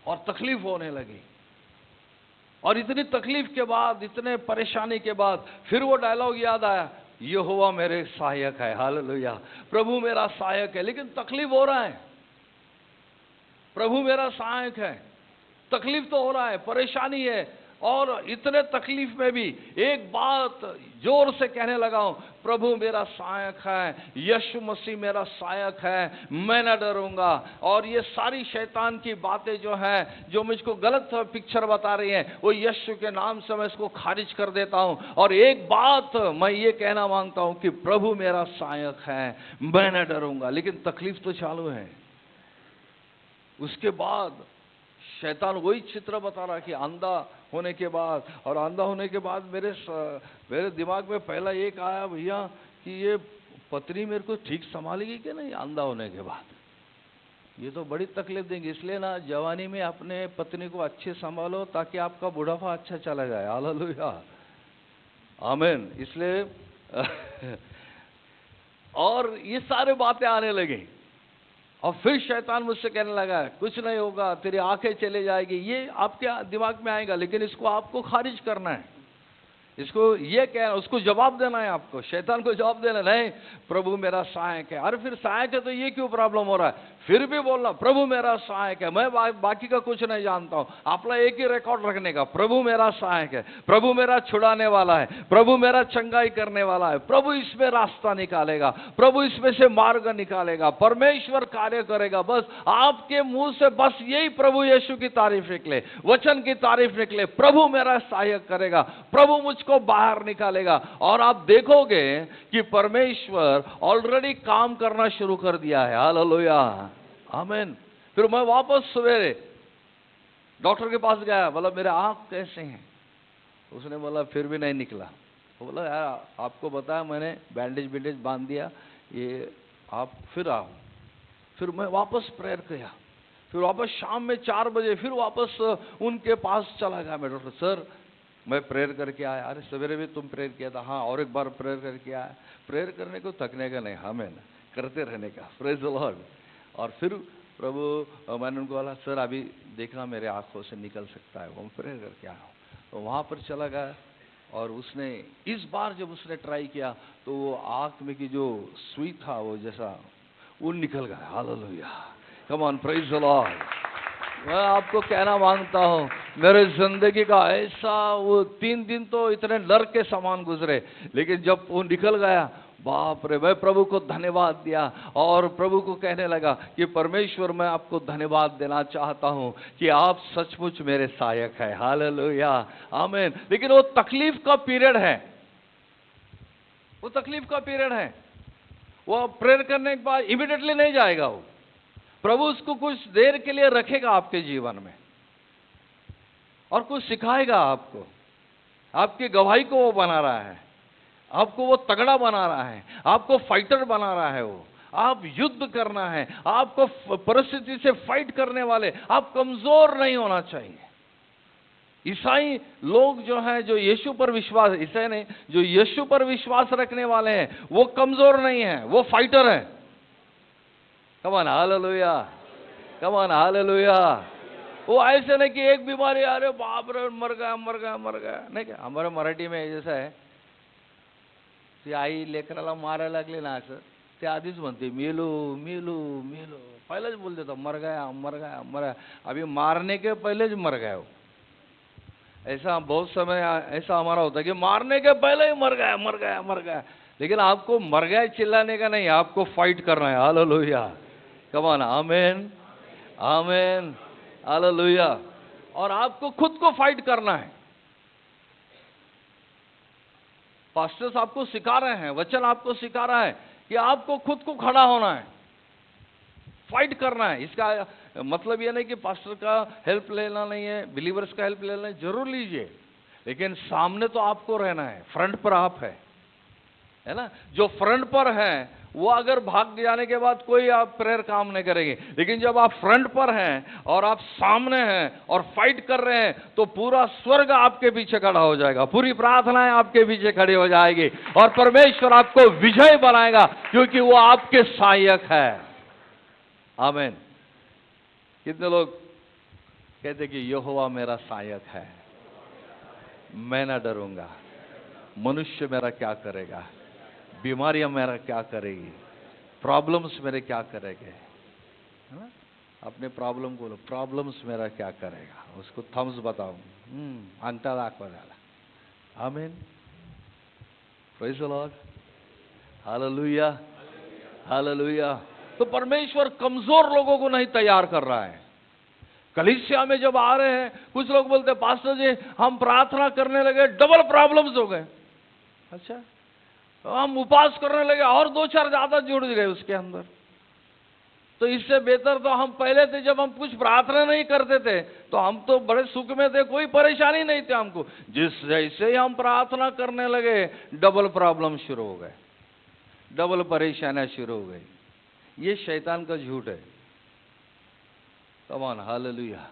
और तकलीफ होने लगी। और इतनी तकलीफ के बाद, इतने परेशानी के बाद फिर वो डायलॉग याद आया, यहोवा मेरे सहायक है। हालेलुया, प्रभु मेरा सहायक है। लेकिन तकलीफ हो रहा है, प्रभु मेरा सहायक है, तकलीफ तो हो रहा है, परेशानी है। और इतने तकलीफ में भी एक बात जोर से कहने लगा हूं, प्रभु मेरा सहायक है, यीशु मसीह मेरा सहायक है, मैं न डरूंगा। और ये सारी शैतान की बातें जो हैं, जो मुझको गलत पिक्चर बता रही हैं, वो यीशु के नाम से मैं इसको खारिज कर देता हूं। और एक बात मैं ये कहना मांगता हूं कि प्रभु मेरा सहायक है, मैं न डरूंगा। लेकिन तकलीफ तो चालू है। उसके बाद शैतान वही चित्र बता रहा कि अंधा होने के बाद, और अंधा होने के बाद मेरे दिमाग में पहला एक आया, भैया कि ये पत्नी मेरे को ठीक संभालेगी कि नहीं अंधा होने के बाद, ये तो बड़ी तकलीफ देंगे। इसलिए ना जवानी में अपने पत्नी को अच्छे संभालो ताकि आपका बुढ़ापा अच्छा चला जाए। हालेलुया, आमीन। इसलिए और ये सारे बातें आने लगी। और फिर शैतान मुझसे कहने लगा, कुछ नहीं होगा, तेरी आंखें चले जाएगी, ये आपके दिमाग में आएगा। लेकिन इसको आपको खारिज करना है, इसको ये कहना, उसको जवाब देना है आपको, शैतान को जवाब देना, नहीं प्रभु मेरा सहायक है। अरे फिर सहायक है तो ये क्यों प्रॉब्लम हो रहा है? फिर भी बोलना प्रभु मेरा सहायक है, मैं बाकी का कुछ नहीं जानता हूं। आपला एक ही रिकॉर्ड रखने का, प्रभु मेरा सहायक है, प्रभु मेरा छुड़ाने वाला है, प्रभु मेरा चंगाई करने वाला है, प्रभु इसमें रास्ता निकालेगा, प्रभु इसमें से मार्ग निकालेगा, परमेश्वर कार्य करेगा। बस आपके मुंह से बस यही प्रभु यीशु की तारीफ निकले, वचन की तारीफ निकले, प्रभु मेरा सहायक करेगा, प्रभु मुझको बाहर निकालेगा। और आप देखोगे कि परमेश्वर ऑलरेडी काम करना शुरू कर दिया है। हालेलुया, आमीन। फिर मैं वापस सवेरे डॉक्टर के पास गया, बोला मेरे आंख कैसे हैं? उसने बोला फिर भी नहीं निकला। वो बोला यार आपको बताया मैंने, बैंडेज बांध दिया, ये आप फिर आओ। फिर मैं वापस प्रेयर किया, फिर वापस शाम में 4 बजे फिर वापस उनके पास चला गया। मैं डॉक्टर सर मैं प्रेयर करके आया। अरे सवेरे भी तुम प्रेयर किया था? हाँ, और एक बार प्रेयर करके आया। प्रेयर करने को थकने का नहीं, हमें करते रहने का। Praise the Lord. और फिर प्रभु मैंने उनको बोला सर अभी देखना मेरे आंखों से निकल सकता है, वो प्रेयर करके आया हूँ। तो वहाँ पर चला गया और उसने इस बार जब उसने ट्राई किया तो वो आँख में की जो सुई था वो जैसा वो निकल गया। Hallelujah, come on, praise the Lord. मैं आपको कहना मांगता हूँ, मेरे जिंदगी का ऐसा वो 3 दिन तो इतने नर्क के समान गुजरे, लेकिन जब वो निकल गया, बाप रे, मैं प्रभु को धन्यवाद दिया और प्रभु को कहने लगा कि परमेश्वर मैं आपको धन्यवाद देना चाहता हूं कि आप सचमुच मेरे सहायक है। हालेलुया, आमीन। लेकिन वो तकलीफ का पीरियड है, वो तकलीफ का पीरियड है। वो प्रेयर करने के बाद इमीडिएटली नहीं जाएगा। वो प्रभु उसको कुछ देर के लिए रखेगा आपके जीवन में और कुछ सिखाएगा आपको। आपकी गवाही को वो बना रहा है, आपको वो तगड़ा बना रहा है, आपको फाइटर बना रहा है। वो आप युद्ध करना है, आपको परिस्थिति से फाइट करने वाले, आप कमजोर नहीं होना चाहिए। ईसाई लोग जो हैं, जो यीशु पर विश्वास, ईसाई नहीं, जो यीशु पर विश्वास रखने वाले हैं, वो कमजोर नहीं है, वो फाइटर है। Come on, hallelujah, come on, hallelujah. वो ऐसे नहीं कि एक बीमारी आ रही बाप रे मर गया मर गया मर गया, नहीं क्या? हमारे मराठी में जैसा है, ती आई लेकराला मारायला लागली ना असं ते आधीच म्हणते मेलू मेलू मेलू, पहिलेच बोल देता मर गया मर गया मर गया। अभी मारने के पहले ही मर गया वो। ऐसा बहुत समय ऐसा हमारा होता है कि मारने के पहले ही मर गया मर गया मर गया। लेकिन आपको मर गया चिल्लाने का नहीं, आपको फाइट करना है। हालेलुया, कम ऑन, आमीन आमीन, हालेलुया। और आपको खुद को फाइट करना है। पास्टर्स आपको सिखा रहे हैं, वचन आपको सिखा रहा है कि आपको खुद को खड़ा होना है, फाइट करना है। इसका मतलब यह नहीं कि पास्टर का हेल्प लेना नहीं है, बिलीवर्स का हेल्प लेना है, जरूर लीजिए, लेकिन सामने तो आपको रहना है, फ्रंट पर आप है ना। जो फ्रंट पर है वो अगर भाग जाने के बाद कोई आप प्रेयर काम नहीं करेंगे। लेकिन जब आप फ्रंट पर हैं और आप सामने हैं और फाइट कर रहे हैं, तो पूरा स्वर्ग आपके पीछे खड़ा हो जाएगा, पूरी प्रार्थनाएं आपके पीछे खड़ी हो जाएगी और परमेश्वर आपको विजय बनाएगा, क्योंकि वो आपके सहायक है। आमीन। कितने लोग कहते कि यहोवा मेरा सहायक है, मैं ना डरूंगा। मनुष्य मेरा क्या करेगा, बीमारियां मेरा क्या करेगी, प्रॉब्लम्स मेरे क्या करेंगे, है ना? अपने प्रॉब्लम को, प्रॉब्लम्स मेरा क्या करेगा, उसको थम्स बताऊं, अंटा दाखवा झाला। आमीन। Praise the Lord. Hallelujah, hallelujah. तो परमेश्वर कमजोर लोगों को नहीं तैयार कर रहा है। कलीसिया में जब आ रहे हैं, कुछ लोग बोलते हैं पास्टर जी हम प्रार्थना करने लगे डबल प्रॉब्लम्स हो गए। अच्छा, हम उपवास करने लगे और 2-4 ज्यादा जुड़ गए उसके अंदर। तो इससे बेहतर तो हम पहले थे, जब हम कुछ प्रार्थना नहीं करते थे तो हम तो बड़े सुख में थे, कोई परेशानी नहीं थी हमको। जिस जैसे ही हम प्रार्थना करने लगे डबल प्रॉब्लम शुरू हो गए, डबल परेशानियां शुरू हो गई। ये शैतान का झूठ है। Come on, hallelujah.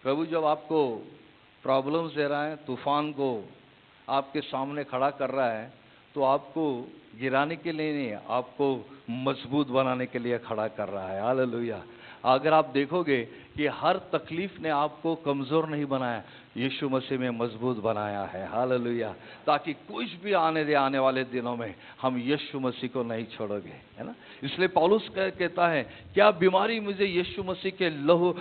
प्रभु जब आपको प्रॉब्लम्स दे रहा है, तूफान को आपके सामने खड़ा कर रहा है, तो आपको गिराने के लिए नहीं, आपको मजबूत बनाने के लिए खड़ा कर रहा है। हालेलुया। अगर आप देखोगे कि हर तकलीफ ने आपको कमजोर नहीं बनाया, यीशु मसीह में मजबूत बनाया है। हालेलुया। ताकि कुछ भी आने वाले दिनों में हम यीशु मसीह को नहीं छोड़ोगे, है ना? इसलिए पौलुस कहता है, क्या बीमारी मुझे यीशु मसीह के लहू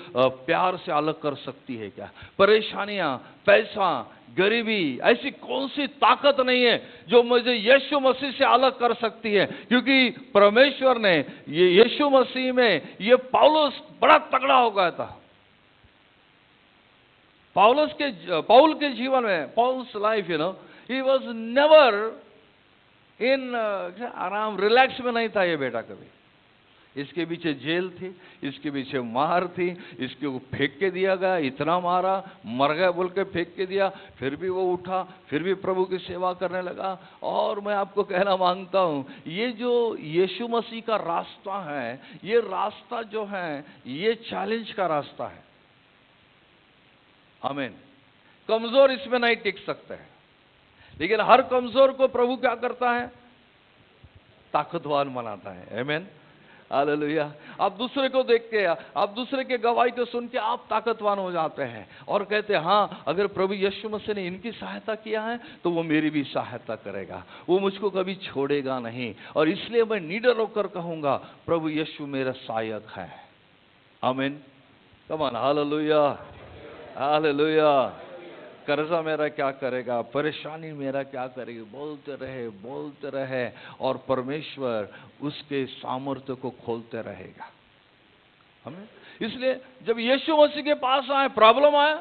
प्यार से अलग कर सकती है क्या? परेशानियां, पैसा, गरीबी, ऐसी कौन सी ताकत नहीं है जो मुझे यीशु मसीह से अलग कर सकती है? क्योंकि परमेश्वर ने ये यीशु मसीह में, ये पौलुस बड़ा तगड़ा हो गया था। पौल के जीवन में, Paul's life, he was never in आराम, रिलैक्स में नहीं था ये बेटा कभी। इसके पीछे जेल थी, इसके पीछे मार थी, इसके को फेंक के दिया गया, इतना मारा, मर गया बोल के फेंक के दिया, फिर भी वो उठा, फिर भी प्रभु की सेवा करने लगा। और मैं आपको कहना मांगता हूं, ये जो यीशु मसीह का रास्ता है, ये रास्ता जो है, ये चैलेंज का रास्ता है। आमीन। कमजोर इसमें नहीं टिक सकते हैं, लेकिन हर कमजोर को प्रभु क्या करता है? ताकतवान बनाता है। आमीन, हालेलुया। आप दूसरे को देख के, आप दूसरे के गवाही को सुन के आप ताकतवान हो जाते हैं और कहते हैं, हाँ, अगर प्रभु यीशु मसीह ने इनकी सहायता किया है तो वो मेरी भी सहायता करेगा, वो मुझको कभी छोड़ेगा नहीं। और इसलिए मैं निडर होकर कहूंगा, प्रभु यीशु मेरा सहायक है। आमीन। Come on, hallelujah, hallelujah. कर्जा मेरा क्या करेगा, परेशानी मेरा क्या करेगी, बोलते रहे और परमेश्वर उसके सामर्थ्य को खोलते रहेगा। हमें इसलिए जब यीशु मसीह के पास आए, प्रॉब्लम आया,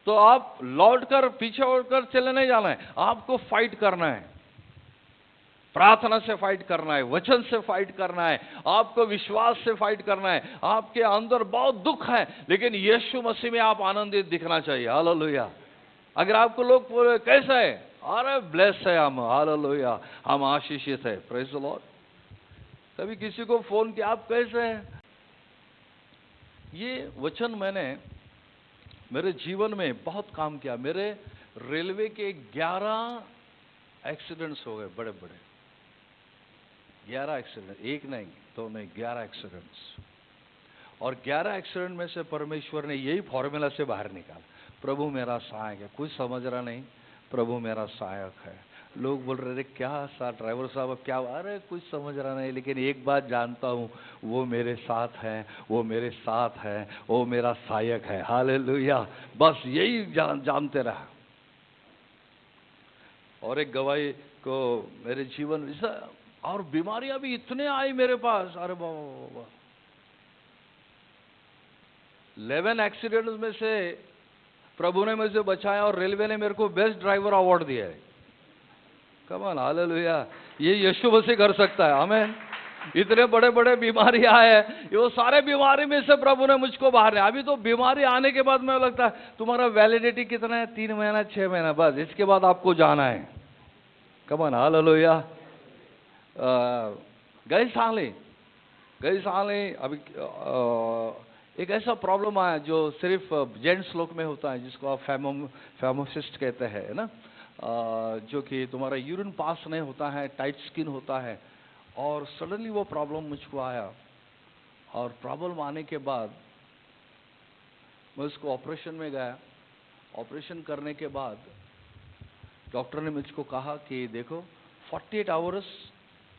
तो आप लौटकर पीछे उड़कर चले नहीं जाना है, आपको फाइट करना है। प्रार्थना से फाइट करना है, वचन से फाइट करना है, आपको विश्वास से फाइट करना है। आपके अंदर बहुत दुख है, लेकिन यीशु मसीह में आप आनंदित दिखना चाहिए। हालेलुया। अगर आपको लोग बोले कैसा है, अरे ब्लेस है हम, हालेलुया, हम आशीषित है, प्रेज द लॉर्ड। कभी किसी को फोन किया, आप कैसे हैं? ये वचन मैंने मेरे जीवन में बहुत काम किया। मेरे रेलवे के 11 एक्सीडेंट्स हो गए, बड़े बड़े 11 एक्सीडेंट, एक नहीं, दो नहीं, 11 एक्सीडेंट्स। और 11 एक्सीडेंट में से परमेश्वर ने यही फॉर्मूला से बाहर निकाला, प्रभु मेरा सहायक है। कुछ समझ रहा नहीं, प्रभु मेरा सहायक है। लोग बोल रहे थे, क्या साथ ड्राइवर साहब क्या? अरे कुछ समझ रहा नहीं, लेकिन एक बात जानता हूँ, वो मेरे साथ है, वो मेरे साथ है, वो मेरा सहायक है। हालेलुया। बस यही जानते रहा। और एक गवाही को मेरे जीवन में, और बीमारियां भी इतने आई मेरे पास, अरे बाबा। 11 एक्सीडेंट्स में से प्रभु ने मुझे बचाया और रेलवे ने मेरे को बेस्ट ड्राइवर अवार्ड दिया है। Come on, hallelujah. ये यीशु मसीह कर सकता है। आमीन। इतने बड़े बड़े बीमारी आए, वो सारे बीमारी में से प्रभु ने मुझको बाहर है। अभी तो बीमारी आने के बाद मुझे लगता है तुम्हारा वैलिडिटी कितना है, 3 महीना 6 महीना, बस इसके बाद आपको जाना है। Come on, hallelujah. गए साल ही अभी एक ऐसा प्रॉब्लम आया जो सिर्फ जेंट्स लोग में होता है, जिसको आप फेमोसिस्ट कहते हैं, है ना, जो कि तुम्हारा यूरिन पास नहीं होता है, टाइट स्किन होता है। और सडनली वो प्रॉब्लम मुझको आया, और प्रॉब्लम आने के बाद मैं उसको ऑपरेशन में गया। ऑपरेशन करने के बाद डॉक्टर ने मुझको कहा कि देखो 48 आवर्स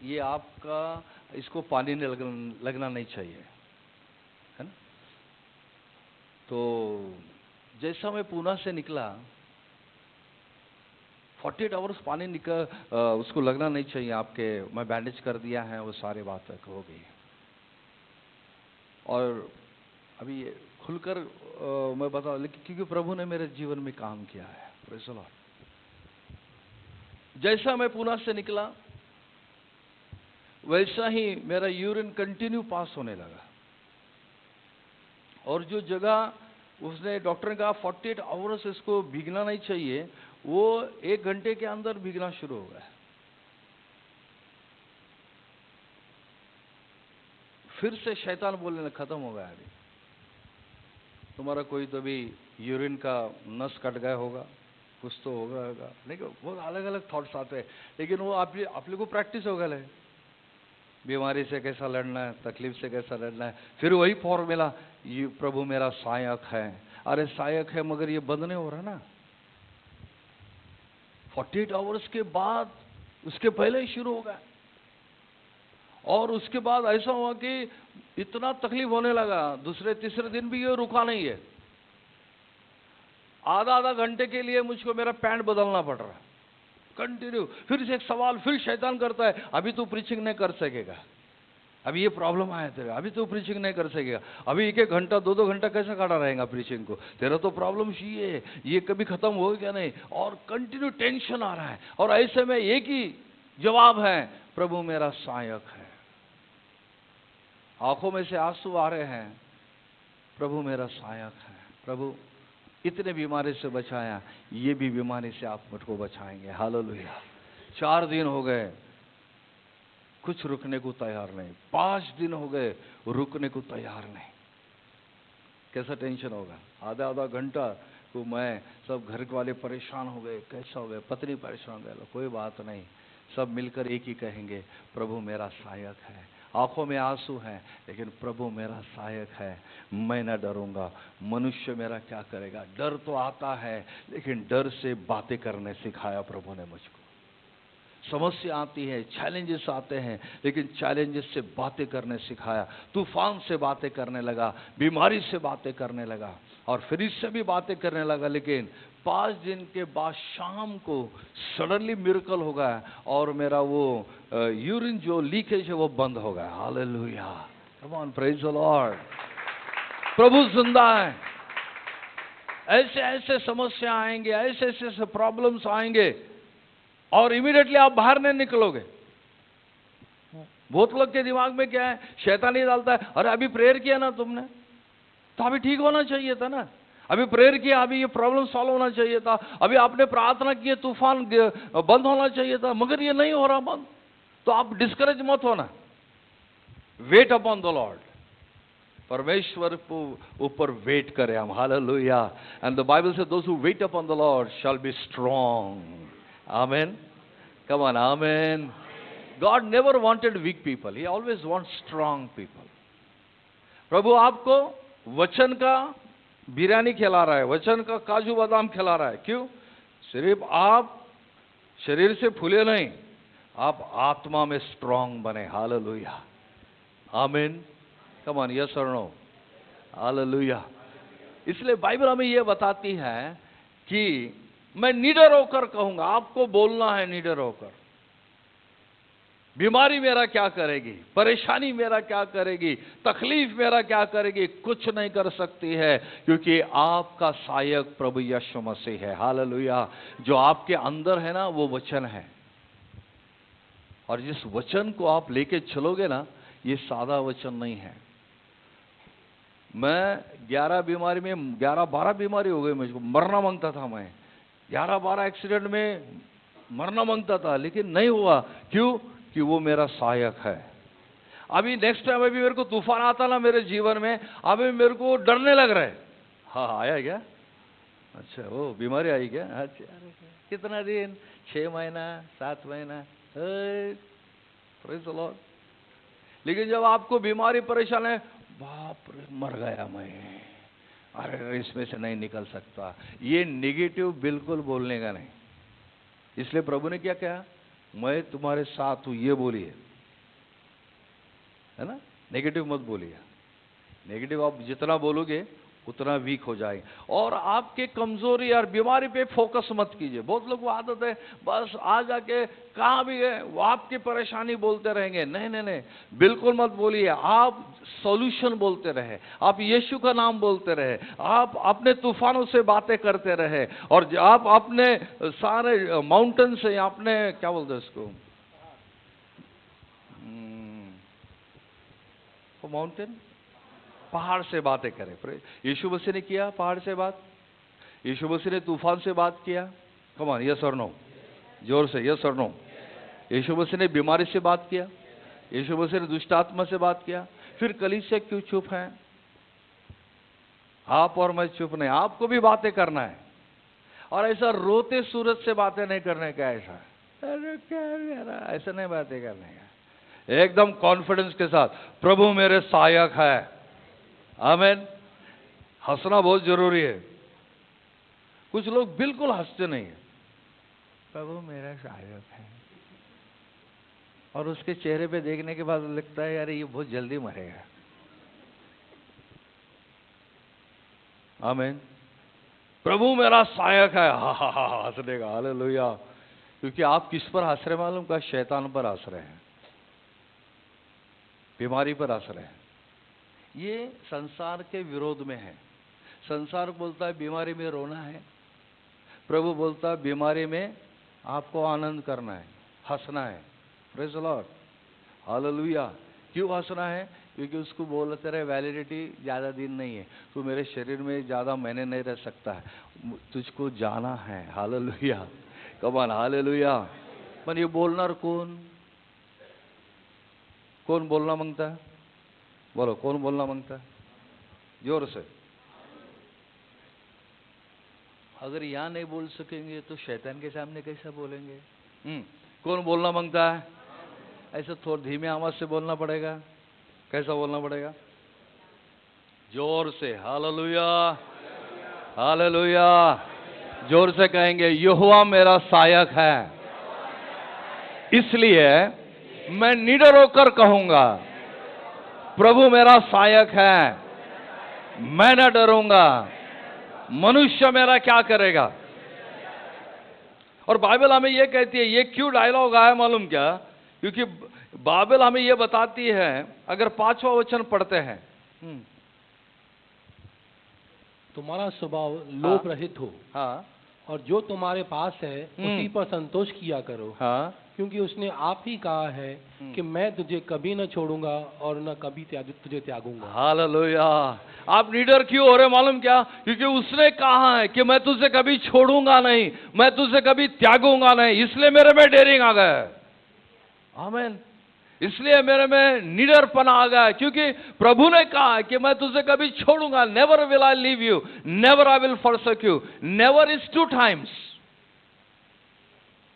ये आपका इसको पानी लगना नहीं चाहिए, है ना। तो जैसा मैं पूना से निकला, 48 आवर्स पानी उसको लगना नहीं चाहिए आपके, मैं बैंडेज कर दिया है, वो सारी बात हो गई। और अभी खुलकर मैं बता, लेकिन क्योंकि प्रभु ने मेरे जीवन में काम किया है, प्रेज़ द लॉर्ड। जैसा मैं पूना से निकला वैसा ही मेरा यूरिन कंटिन्यू पास होने लगा। और जो जगह उसने डॉक्टर ने कहा 48 आवर्स इसको भीगना नहीं चाहिए, वो 1 घंटे के अंदर भीगना शुरू हो गया। फिर से शैतान बोलने लगा, खत्म हो गया, अभी तुम्हारा कोई तो भी यूरिन का नस कट गया होगा, कुछ तो होगा। नहीं, वो अलग अलग थॉट्स आते हैं, लेकिन वो आप लोग को प्रैक्टिस हो गया है, बीमारी से कैसा लड़ना है, तकलीफ से कैसा लड़ना है। फिर वही फॉर्मूला, ये प्रभु मेरा सहायक है। अरे सहायक है, मगर ये बंद नहीं हो रहा ना। 48 आवर्स के बाद, उसके पहले ही शुरू हो गया। और उसके बाद ऐसा हुआ कि इतना तकलीफ होने लगा, दूसरे तीसरे दिन भी ये रुका नहीं है। आधा घंटे के लिए मुझको मेरा पैंट बदलना पड़ रहा है कंटिन्यू। फिर से एक सवाल फिर शैतान करता है, अभी तू प्रीचिंग नहीं कर सकेगा, अभी ये प्रॉब्लम आया तेरे, अभी तू प्रीचिंग नहीं कर सकेगा, अभी 1-1 घंटा 2-2 घंटा कैसे खड़ा रहेगा प्रीचिंग को, तेरा तो प्रॉब्लम ये कभी खत्म होगा क्या नहीं। और कंटिन्यू टेंशन आ रहा है, और ऐसे में एक ही जवाब है, प्रभु मेरा सहायक है। आंखों में से आंसू आ रहे हैं, प्रभु मेरा सहायक है। प्रभु इतने बीमारी से बचाया, ये भी बीमारी से आप मुझको बचाएंगे। हालेलुया। 4 दिन हो गए, कुछ रुकने को तैयार नहीं। 5 दिन हो गए, रुकने को तैयार नहीं। कैसा टेंशन होगा। आधा घंटा को मैं, सब घर वाले परेशान हो गए, कैसा हो गए, पत्नी परेशान हो गए। कोई बात नहीं, सब मिलकर एक ही कहेंगे, प्रभु मेरा सहायक है। आंखों में आंसू हैं, लेकिन प्रभु मेरा सहायक है, मैं न डरूंगा। मनुष्य मेरा क्या करेगा। डर तो आता है, लेकिन डर से बातें करने सिखाया प्रभु ने मुझको। समस्या आती है, चैलेंजेस आते हैं, लेकिन चैलेंजेस से बातें करने सिखाया। तूफान से बातें करने लगा, बीमारी से बातें करने लगा, और फिर इससे भी बातें करने लगा। लेकिन 5 दिन के बाद शाम को सडनली मिरेकल हो गया, और मेरा वो यूरिन जो लीकेज है वो बंद हो गया। Hallelujah, come on, praise the Lord. प्रभु जिंदा है। ऐसे ऐसे समस्या आएंगे, ऐसे ऐसे प्रॉब्लम्स आएंगे, और इमीडिएटली आप बाहर नहीं निकलोगे। बहुत लोग के दिमाग में क्या है, शैतान ही डालता है, अरे अभी प्रेयर किया ना तुमने, तो अभी ठीक होना चाहिए था ना, अभी प्रेयर किया, अभी ये प्रॉब्लम सॉल्व होना चाहिए था, अभी आपने प्रार्थना की, तूफान बंद होना चाहिए था, मगर ये नहीं हो रहा बंद। तो आप डिस्करेज मत होना, वेट अपॉन द लॉर्ड। परमेश्वर को ऊपर वेट करें हम। हालेलुया। एंड द बाइबल से those who weight upon the Lord shall be strong. Amen. Come on, amen. God never wanted weak people. He always wants strong people. प्रभु आपको वचन का बिरयानी खिला रहा है, वचन का काजू बादाम खिला रहा है। क्यों? सिर्फ आप शरीर से फूले नहीं, आप आत्मा में स्ट्रांग बने। हालेलुया, आमीन। कम ऑन, यस और नो? हालेलुया। इसलिए बाइबल हमें यह बताती है कि मैं निडर होकर कहूंगा, आपको बोलना है निडर होकर। बीमारी मेरा क्या करेगी, परेशानी मेरा क्या करेगी, तकलीफ मेरा क्या करेगी, कुछ नहीं कर सकती है, क्योंकि आपका सहायक प्रभु यीशु मसीह है। हालेलुया। जो आपके अंदर है ना, वो वचन है, और जिस वचन को आप लेके चलोगे ना, ये सादा वचन नहीं है। मैं 11 बीमारी में 11-12 बीमारी हो गई, मुझको मरना मांगता था। मैं 11-12 एक्सीडेंट में मरना मांगता था, लेकिन नहीं हुआ। क्यों? कि वो मेरा सहायक है। अभी नेक्स्ट टाइम अभी मेरे को तूफान आता ना मेरे जीवन में, अभी मेरे को डरने लग रहा है। हाँ आया क्या? अच्छा वो बीमारी आई क्या? अच्छा कितना दिन? 6 महीना 7 महीना, प्रेज़ द लॉर्ड। लेकिन जब आपको बीमारी परेशान है, बाप रे मर गया मैं, अरे इसमें से नहीं निकल सकता, ये नेगेटिव बिल्कुल बोलने का नहीं। इसलिए प्रभु ने क्या कहा? मैं तुम्हारे साथ हूं, ये बोलिए, है ना? नेगेटिव मत बोलिए। नेगेटिव आप जितना बोलोगे उतना वीक हो जाएंगे, और आपके कमजोरी और बीमारी पे फोकस मत कीजिए। बहुत लोग को आदत है बस आ जाके कहाँ भी है वो आपकी परेशानी बोलते रहेंगे। नहीं नहीं नहीं, बिल्कुल मत बोलिए। आप सॉल्यूशन बोलते रहे, आप यीशु का नाम बोलते रहे, आप अपने तूफानों से बातें करते रहे, और आप अपने सारे माउंटेन से, अपने क्या बोलते हैं इसको, माउंटेन, पहाड़ से बातें करें। यीशु मसीह ने किया पहाड़ से बात, यीशु मसीह ने तूफान से बात किया। कम ऑन, यस और नो, जोर से यस और नो। यीशु मसीह ने बीमारी से बात किया, यीशु मसीह ने दुष्ट आत्मा से बात किया। फिर कलीसिया क्यों चुप है? आप और मैं चुप नहीं, आपको भी बातें करना है। और ऐसा रोते सूरज से बातें नहीं करने का, ऐसा अरे क्या ऐसा नहीं बातें करने का, एकदम कॉन्फिडेंस के साथ, प्रभु मेरे सहायक है। आमीन। हंसना बहुत जरूरी है। कुछ लोग बिल्कुल हंसते नहीं है, प्रभु मेरा सहायक है, और उसके चेहरे पे देखने के बाद लगता है यार ये बहुत जल्दी मरेगा। आमीन। प्रभु मेरा सहायक है, हा हा हा हंसने का, हालेलुया। क्योंकि आप किस पर हंस रहे मालूम का? शैतान पर हंस रहे हैं, बीमारी पर हंस रहे हैं। ये संसार के विरोध में है। संसार बोलता है बीमारी में रोना है, प्रभु बोलता है बीमारी में आपको आनंद करना है, हंसना है। Praise the Lord, hallelujah. क्यों हंसना है? क्योंकि उसको बोलते रहे वैलिडिटी ज़्यादा दिन नहीं है, तो मेरे शरीर में ज़्यादा महीने नहीं रह सकता है, तुझको जाना है। Hallelujah, come on, hallelujah. पर ये बोलना कौन कौन बोलना मांगता है? बोलो, कौन बोलना मांगता है? जोर से। अगर यहाँ नहीं बोल सकेंगे तो शैतान के सामने कैसा बोलेंगे? कौन बोलना मांगता है? ऐसा थोड़ा धीमे आवाज से बोलना पड़ेगा। कैसा बोलना पड़ेगा? जोर से, हालेलुया, हालेलुया। जोर से कहेंगे, यहोवा मेरा सहायक है, इसलिए मैं निडर होकर कहूंगा, प्रभु मेरा सहायक है, मैं न डरूंगा। मनुष्य मेरा क्या करेगा? और बाइबल हमें यह कहती है, ये क्यों डायलॉग आया मालूम क्या? क्योंकि बाइबल हमें यह बताती है, अगर 5वां वचन पढ़ते हैं, तुम्हारा स्वभाव लोभ रहित हो, हाँ, और जो तुम्हारे पास है उसी पर संतोष किया करो, हाँ, क्योंकि उसने आप ही कहा है कि मैं तुझे कभी न छोड़ूंगा और न कभी तुझे त्यागूंगा। हालेलुया। आप लीडर क्यों हो रहे मालूम क्या? क्योंकि उसने कहा है कि मैं तुझे कभी छोड़ूंगा नहीं, मैं तुझे कभी त्यागूंगा नहीं, इसलिए मेरे में डेयरिंग आ गया है। आमीन। इसलिए मेरे में निडरपन आ गया, क्योंकि प्रभु ने कहा है कि मैं तुझे कभी छोड़ूंगा, never will I leave you, never I will forsake you. Never is 2 times,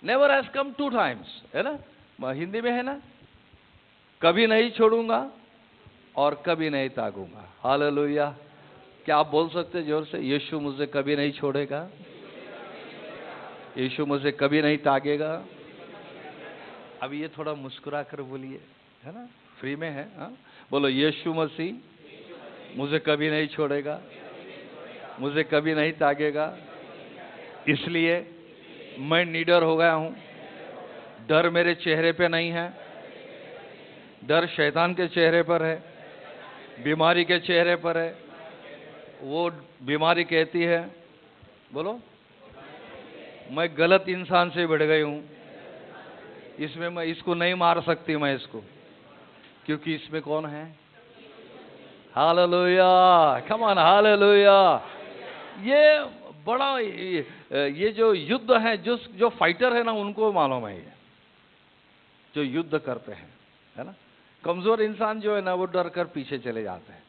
never has come 2 times, है ना? हिंदी में है ना, कभी नहीं छोड़ूंगा और कभी नहीं त्यागूंगा। हालेलुया। क्या आप बोल सकते जोर से, यीशु मुझे कभी नहीं छोड़ेगा, यीशु मुझे कभी नहीं त्यागेगा? अभी ये थोड़ा मुस्कुरा कर बोलिए, है ना, फ्री में है। हाँ, बोलो, यीशु मसीह मुझे कभी नहीं छोड़ेगा, मुझे कभी नहीं त्यागेगा, इसलिए मैं निडर हो गया हूं। डर मेरे चेहरे पे नहीं है, डर शैतान के चेहरे पर है, बीमारी के चेहरे पर है। वो बीमारी कहती है, बोलो, मैं गलत इंसान से भिड़ गई हूं, इसमें मैं इसको नहीं मार सकती, मैं इसको, क्योंकि इसमें कौन है? Hallelujah, come on, hallelujah. ये बड़ा, ये जो युद्ध है, जो फाइटर है ना, उनको मालूम है ये। जो युद्ध करते हैं, है ना। कमजोर इंसान जो है ना, वो डर कर पीछे चले जाते हैं।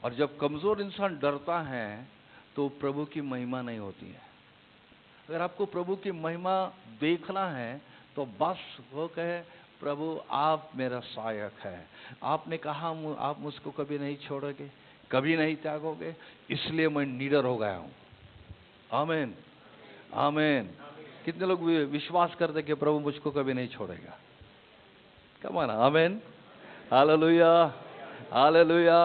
और जब कमजोर इंसान डरता है तो प्रभु की महिमा नहीं होती है। अगर आपको प्रभु की महिमा देखना है तो बस वो कहे, प्रभु आप मेरा सहायक है, आपने कहा आप मुझको कभी नहीं छोड़ोगे, कभी नहीं त्यागोगे, इसलिए मैं निडर हो गया हूं। आमीन, आमीन। कितने लोग विश्वास करते कि प्रभु मुझको कभी नहीं छोड़ेगा? कम ऑन, आमीन, हालेलुया, हालेलुया।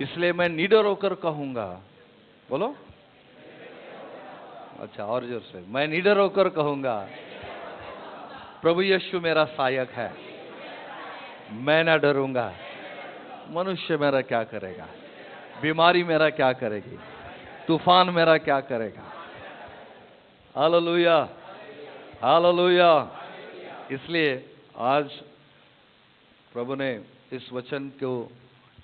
इसलिए मैं निडर होकर कहूंगा, बोलो, अच्छा और जोर से, मैं निडर होकर कहूंगा, प्रभु यीशु मेरा सहायक है, मैं ना डरूंगा। मनुष्य मेरा क्या करेगा, बीमारी मेरा क्या करेगी, तूफान मेरा क्या करेगा। Hallelujah, hallelujah. इसलिए आज प्रभु ने इस वचन को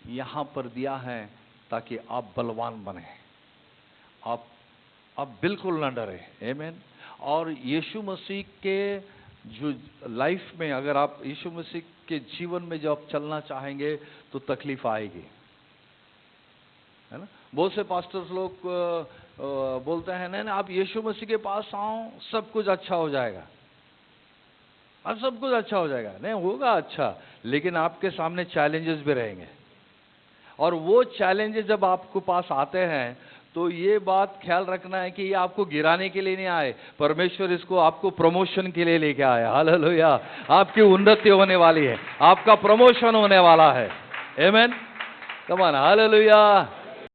यहां पर दिया है ताकि आप बलवान बने, आप बिल्कुल ना डरे। आमीन। और यीशु मसीह के जो लाइफ में, अगर आप यीशु मसीह के जीवन में जब आप चलना चाहेंगे तो तकलीफ आएगी, है ना। बहुत से पास्टर्स लोग बोलते हैं, नहीं आप यीशु मसीह के पास आओ सब कुछ अच्छा हो जाएगा, अब सब कुछ अच्छा हो जाएगा। नहीं होगा अच्छा, लेकिन आपके सामने चैलेंजेस भी रहेंगे। और वो चैलेंजेस जब आपको पास आते हैं तो ये बात ख्याल रखना है कि ये आपको गिराने के लिए नहीं आए, परमेश्वर इसको आपको प्रमोशन के लिए लेके आया। हालेलुया। आपकी उन्नति होने वाली है, आपका प्रमोशन होने वाला है। आमीन, कम ऑन, हालेलुया।